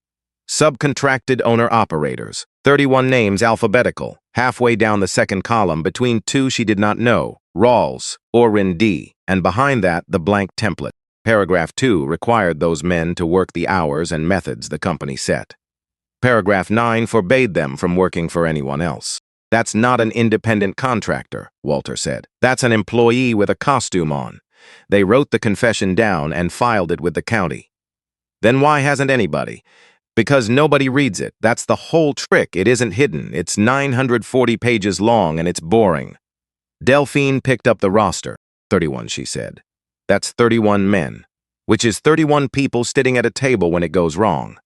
Subcontracted owner-operators, 31 names alphabetical. Halfway down the second column, between 2 she did not know, Rawls, Orrin D., and behind that the blank template. Paragraph 2 required those men to work the hours and methods the company set. Paragraph 9 forbade them from working for anyone else. "That's not an independent contractor," Walter said. "That's an employee with a costume on." They wrote the confession down and filed it with the county. "Then why hasn't anybody?" "Because nobody reads it. That's the whole trick. It isn't hidden. It's 940 pages long and it's boring." Delphine picked up the roster. 31, she said. "That's 31 men, which is 31 people sitting at a table when it goes wrong."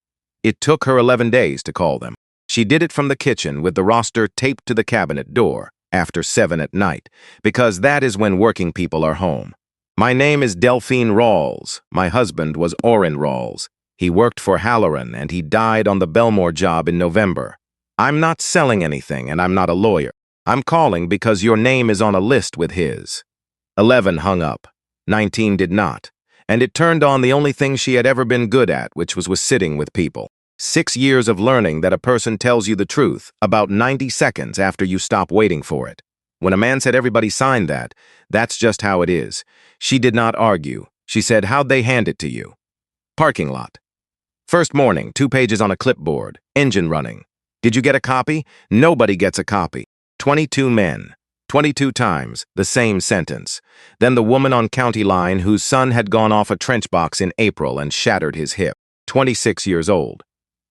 It took her 11 days to call them. She did it from the kitchen with the roster taped to the cabinet door after 7 at night, because that is when working people are home. "My name is Delphine Rawls. My husband was Orrin Rawls. He worked for Halloran and he died on the Belmore job in November. I'm not selling anything and I'm not a lawyer. I'm calling because your name is on a list with his." 11 hung up. 19 did not. And it turned on the only thing she had ever been good at, which was sitting with people. 6 years of learning that a person tells you the truth about 90 seconds after you stop waiting for it. When a man said everybody signed that, that's just how it is. She did not argue. She said, "How'd they hand it to you?" "Parking lot." "First morning, 2 pages on a clipboard, engine running." "Did you get a copy?" "Nobody gets a copy." 22 men. 22 times, the same sentence. Then the woman on County Line whose son had gone off a trench box in April and shattered his hip. 26 years old.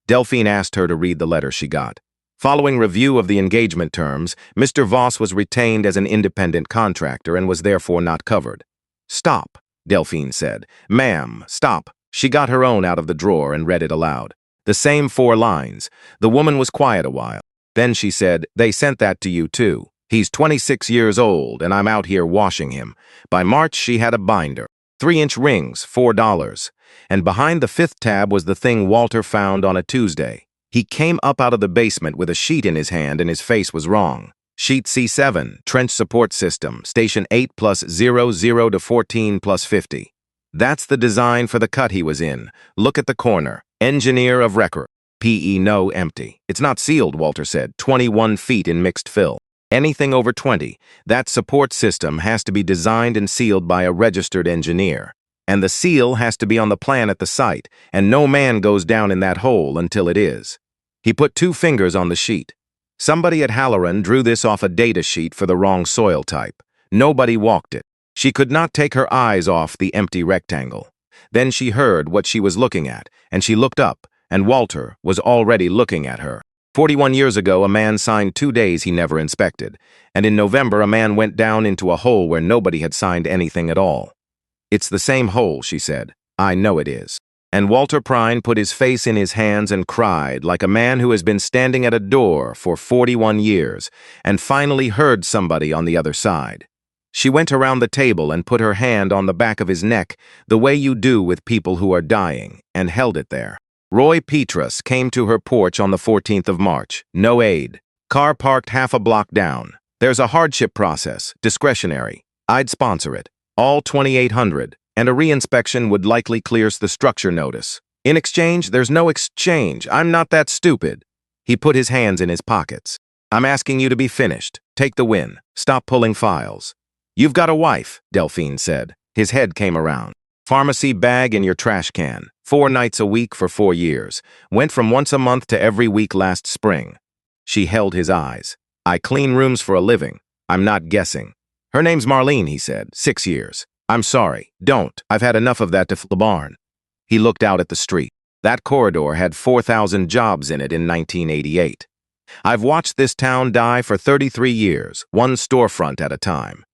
Delphine asked her to read the letter she got. Following review of the engagement terms, Mr. Voss was retained as an independent contractor and was therefore not covered. "Stop," Delphine said. "Ma'am, stop." She got her own out of the drawer and read it aloud. The same 4 lines. The woman was quiet a while. Then she said, "They sent that to you too. He's 26 years old and I'm out here washing him." By March she had a binder. 3-inch rings, $4. And behind the 5th tab was the thing Walter found on a Tuesday. He came up out of the basement with a sheet in his hand and his face was wrong. Sheet C7, Trench Support System, Station 8 plus 00 to 14 plus 50. That's the design for the cut he was in. Look at the corner. Engineer of record. PE no empty. "It's not sealed," Walter said. 21 feet in mixed fill. Anything over 20, that support system has to be designed and sealed by a registered engineer. And the seal has to be on the plan at the site, and no man goes down in that hole until it is. He put 2 fingers on the sheet. Somebody at Halloran drew this off a data sheet for the wrong soil type. Nobody walked it. She could not take her eyes off the empty rectangle. Then she heard what she was looking at, and she looked up, and Walter was already looking at her. 41 years ago, a man signed 2 days he never inspected, and in November a man went down into a hole where nobody had signed anything at all. "It's the same hole," she said. "I know it is." And Walter Prine put his face in his hands and cried like a man who has been standing at a door for 41 years and finally heard somebody on the other side. She went around the table and put her hand on the back of his neck, the way you do with people who are dying, and held it there. Roy Petrus came to her porch on the 14th of March. No aid. Car parked half a block down. "There's a hardship process, discretionary. I'd sponsor it. All 2,800, and a reinspection would likely clear the structure notice. In exchange, there's no exchange. I'm not that stupid." He put his hands in his pockets. "I'm asking you to be finished. Take the win. Stop pulling files." "You've got a wife," Delphine said. His head came around. "Pharmacy bag in your trash can. 4 nights a week for 4 years. Went from once a month to every week last spring." She held his eyes. I clean rooms for a living. I'm not guessing. Her name's Marlene, he said. 6 years. I'm sorry. Don't. I've had enough of that to fill the barn. He looked out at the street. That corridor had 4,000 jobs in it in 1988. I've watched this town die for 33 years, one storefront at a time.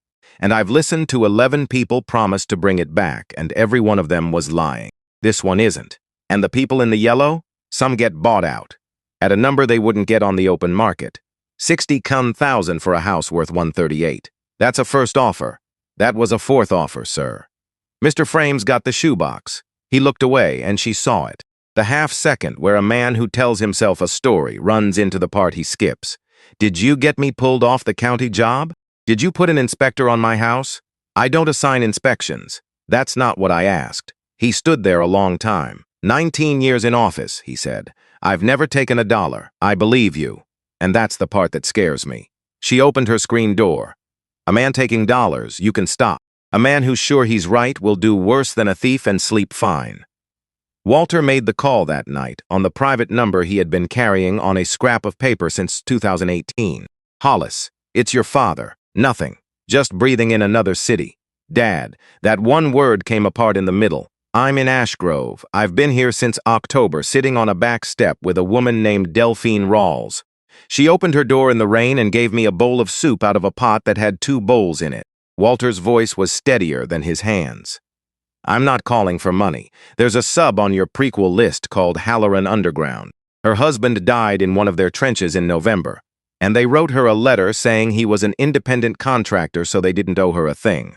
And I've listened to 11 people promise to bring it back, and every one of them was lying. This one isn't. And the people in the yellow? Some get bought out. At a number they wouldn't get on the open market. 60,000 for a house worth 138. That's a first offer. That was a fourth offer, sir. Mr. Frames got the shoebox. He looked away, and she saw it. The half-second where a man who tells himself a story runs into the part he skips. Did you get me pulled off the county job? Did you put an inspector on my house? I don't assign inspections. That's not what I asked. He stood there a long time. 19 years in office, he said. I've never taken a dollar. I believe you. And that's the part that scares me. She opened her screen door. A man taking dollars, you can stop. A man who's sure he's right will do worse than a thief and sleep fine. Walter made the call that night on the private number he had been carrying on a scrap of paper since 2018. Hollis, it's your father. Nothing. Just breathing in another city. Dad, that one word came apart in the middle. I'm in Ashgrove. I've been here since October, sitting on a back step with a woman named Delphine Rawls. She opened her door in the rain and gave me a bowl of soup out of a pot that had 2 bowls in it. Walter's voice was steadier than his hands. I'm not calling for money. There's a sub on your prequel list called Halloran Underground. Her husband died in one of their trenches in November, and they wrote her a letter saying he was an independent contractor, so they didn't owe her a thing.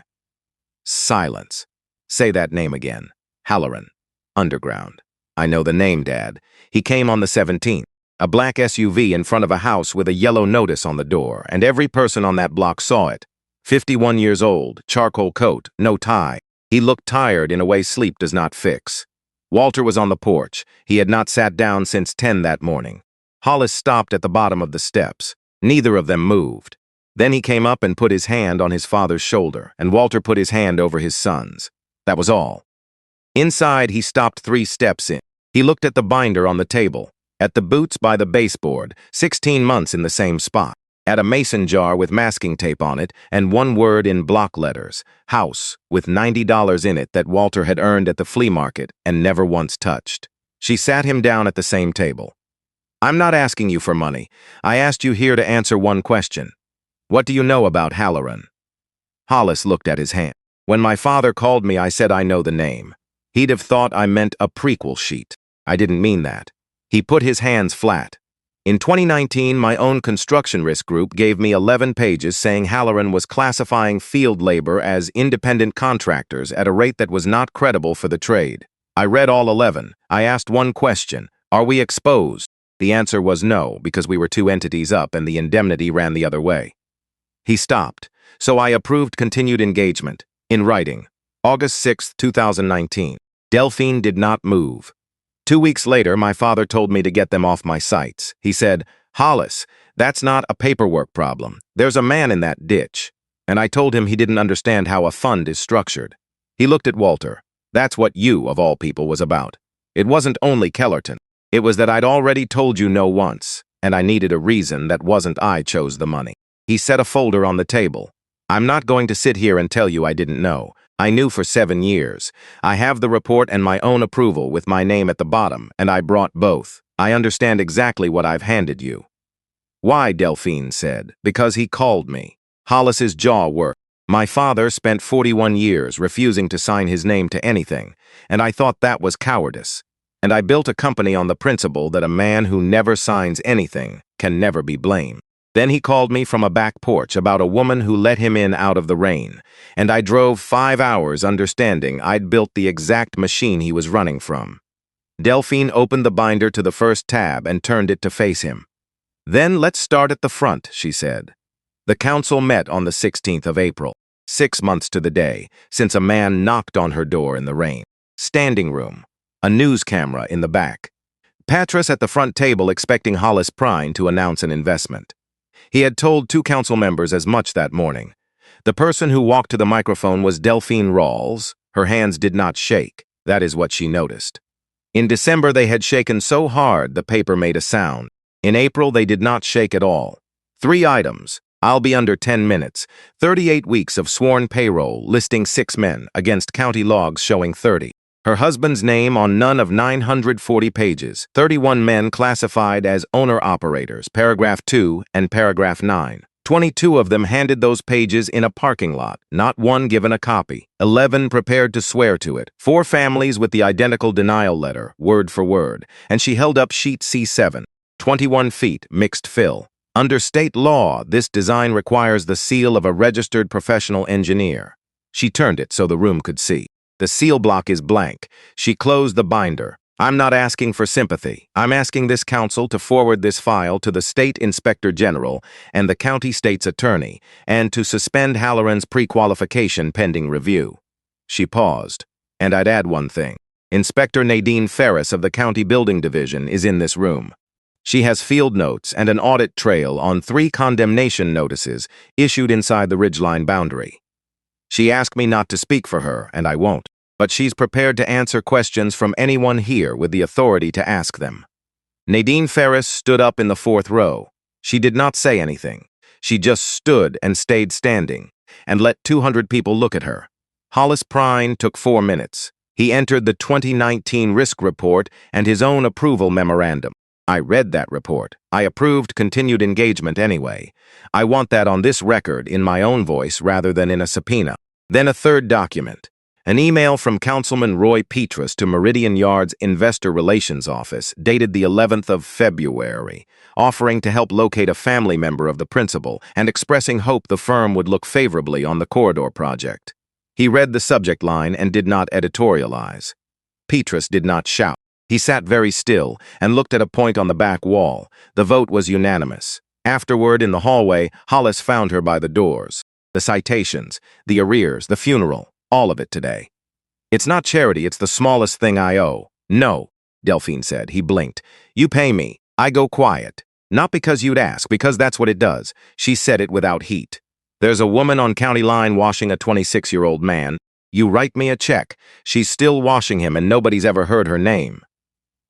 Silence. Say that name again. Halloran Underground. I know the name, Dad. He came on the 17th. A black SUV in front of a house with a yellow notice on the door, and every person on that block saw it. 51 years old, charcoal coat, no tie. He looked tired in a way sleep does not fix. Walter was on the porch. He had not sat down since 10 that morning. Hollis stopped at the bottom of the steps. Neither of them moved. Then he came up and put his hand on his father's shoulder, and Walter put his hand over his son's. That was all. Inside, he stopped 3 steps in. He looked at the binder on the table, at the boots by the baseboard, 16 months in the same spot, at a mason jar with masking tape on it, and one word in block letters, house, with $90 in it that Walter had earned at the flea market and never once touched. She sat him down at the same table. I'm not asking you for money. I asked you here to answer one question. What do you know about Halloran? Hollis looked at his hand. When my father called me, I said I know the name. He'd have thought I meant a prequel sheet. I didn't mean that. He put his hands flat. In 2019, my own construction risk group gave me 11 pages saying Halloran was classifying field labor as independent contractors at a rate that was not credible for the trade. I read all 11. I asked one question. Are we exposed? The answer was no, because we were 2 entities up and the indemnity ran the other way. He stopped, so I approved continued engagement. In writing, August 6, 2019. Delphine did not move. 2 weeks later, my father told me to get them off my sites. He said, Hollis, that's not a paperwork problem. There's a man in that ditch. And I told him he didn't understand how a fund is structured. He looked at Walter. That's what you, of all people, was about. It wasn't only Kellerton. It was that I'd already told you no once, and I needed a reason that wasn't I chose the money. He set a folder on the table. I'm not going to sit here and tell you I didn't know. I knew for 7 years. I have the report and my own approval with my name at the bottom, and I brought both. I understand exactly what I've handed you. Why, Delphine said. Because he called me. Hollis's jaw worked. My father spent 41 years refusing to sign his name to anything, and I thought that was cowardice. And I built a company on the principle that a man who never signs anything can never be blamed. Then he called me from a back porch about a woman who let him in out of the rain, and I drove 5 hours understanding I'd built the exact machine he was running from. Delphine opened the binder to the first tab and turned it to face him. Then let's start at the front, she said. The council met on the 16th of April, 6 months to the day, since a man knocked on her door in the rain. Standing room. A news camera in the back. Patras at the front table expecting Hollis Prine to announce an investment. He had told 2 council members as much that morning. The person who walked to the microphone was Delphine Rawls. Her hands did not shake. That is what she noticed. In December, they had shaken so hard the paper made a sound. In April, they did not shake at all. 3 items. I'll be under 10 minutes. 38 weeks of sworn payroll, listing 6 men, against county logs showing 30. Her husband's name on none of 940 pages. 31 men classified as owner-operators, paragraph 2 and paragraph 9. 22 of them handed those pages in a parking lot, not one given a copy. 11 prepared to swear to it. 4 families with the identical denial letter, word for word, and she held up sheet C7. 21 feet, mixed fill. Under state law, this design requires the seal of a registered professional engineer. She turned it so the room could see. The seal block is blank. She closed the binder. I'm not asking for sympathy. I'm asking this council to forward this file to the State Inspector General and the County State's Attorney, and to suspend Halloran's pre-qualification pending review. She paused. And I'd add one thing. Inspector Nadine Ferris of the County Building Division is in this room. She has field notes and an audit trail on 3 condemnation notices issued inside the ridgeline boundary. She asked me not to speak for her, and I won't, but she's prepared to answer questions from anyone here with the authority to ask them. Nadine Ferris stood up in the 4th row. She did not say anything. She just stood and stayed standing, and let 200 people look at her. Hollis Prine took 4 minutes. He entered the 2019 risk report and his own approval memorandum. I read that report. I approved continued engagement anyway. I want that on this record in my own voice rather than in a subpoena. Then a 3rd document. An email from Councilman Roy Petrus to Meridian Yard's Investor Relations Office, dated the 11th of February, offering to help locate a family member of the principal and expressing hope the firm would look favorably on the corridor project. He read the subject line and did not editorialize. Petrus did not shout. He sat very still and looked at a point on the back wall. The vote was unanimous. Afterward, in the hallway, Hollis found her by the doors. The citations, the arrears, the funeral, all of it today. It's not charity, it's the smallest thing I owe. No, Delphine said. He blinked. You pay me. I go quiet. Not because you'd ask, because that's what it does. She said it without heat. There's a woman on county line washing a 26-year-old man. You write me a check. She's still washing him and nobody's ever heard her name.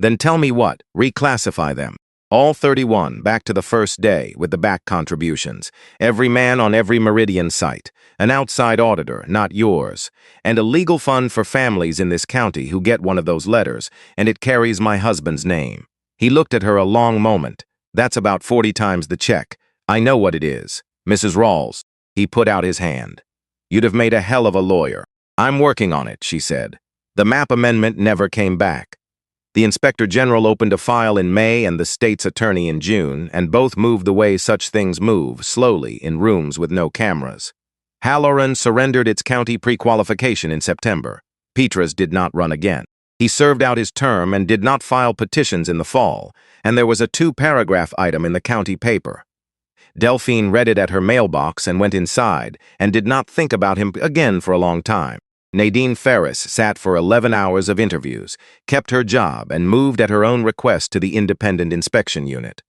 Then tell me what, reclassify them. All 31, back to the first day, with the back contributions. Every man on every Meridian site. An outside auditor, not yours. And a legal fund for families in this county who get one of those letters, and it carries my husband's name. He looked at her a long moment. That's about 40 times the check. I know what it is. Mrs. Rawls. He put out his hand. You'd have made a hell of a lawyer. I'm working on it, she said. The map amendment never came back. The Inspector General opened a file in May and the state's attorney in June, and both moved the way such things move, slowly, in rooms with no cameras. Halloran surrendered its county pre-qualification in September. Petrus did not run again. He served out his term and did not file petitions in the fall, and there was a 2-paragraph item in the county paper. Delphine read it at her mailbox and went inside, and did not think about him again for a long time. Nadine Ferris sat for 11 hours of interviews, kept her job, and moved at her own request to the Independent Inspection Unit.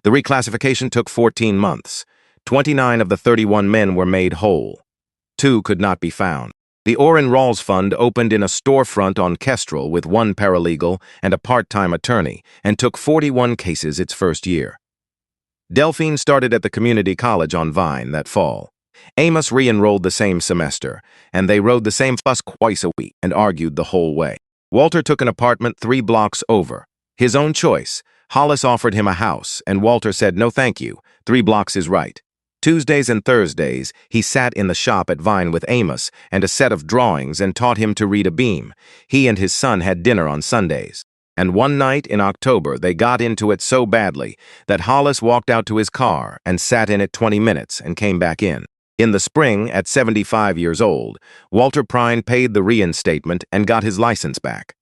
The reclassification took 14 months. 29 of the 31 men were made whole. 2 could not be found. The Orrin Rawls Fund opened in a storefront on Kestrel with 1 paralegal and a part-time attorney, and took 41 cases its first year. Delphine started at the community college on Vine that fall. Amos re-enrolled the same semester, and they rode the same bus twice a week and argued the whole way. Walter took an apartment 3 blocks over. His own choice. Hollis offered him a house, and Walter said, no thank you, 3 blocks is right. Tuesdays and Thursdays, he sat in the shop at Vine with Amos and a set of drawings and taught him to read a beam. He and his son had dinner on Sundays. And one night in October, they got into it so badly that Hollis walked out to his car and sat in it 20 minutes and came back in. In the spring, at 75 years old, Walter Prine paid the reinstatement and got his license back.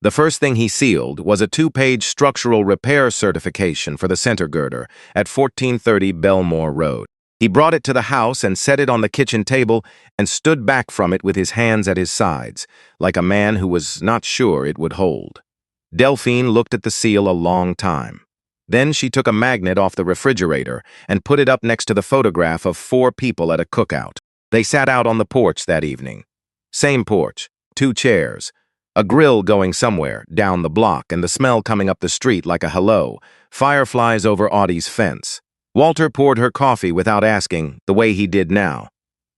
The first thing he sealed was a 2-page structural repair certification for the center girder at 1430 Belmore Road. He brought it to the house and set it on the kitchen table and stood back from it with his hands at his sides, like a man who was not sure it would hold. Delphine looked at the seal a long time. Then she took a magnet off the refrigerator and put it up next to the photograph of 4 people at a cookout. They sat out on the porch that evening. Same porch, 2 chairs, A grill going somewhere, down the block, and the smell coming up the street like a hello. Fireflies over Audie's fence. Walter poured her coffee without asking, the way he did now.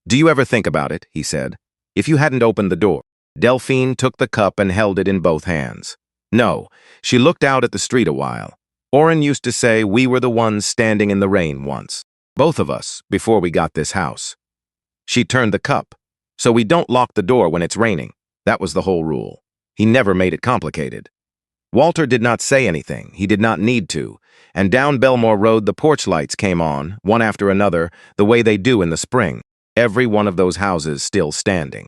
"Do you ever think about it?" he said. "If you hadn't opened the door." Delphine took the cup and held it in both hands. No, she looked out at the street a while. Orrin used to say we were the ones standing in the rain once. Both of us, before we got this house. She turned the cup. "So we don't lock the door when it's raining." That was the whole rule. He never made it complicated. Walter did not say anything. He did not need to. And down Belmore Road the porch lights came on, one after another, the way they do in the spring. Every one of those houses still standing.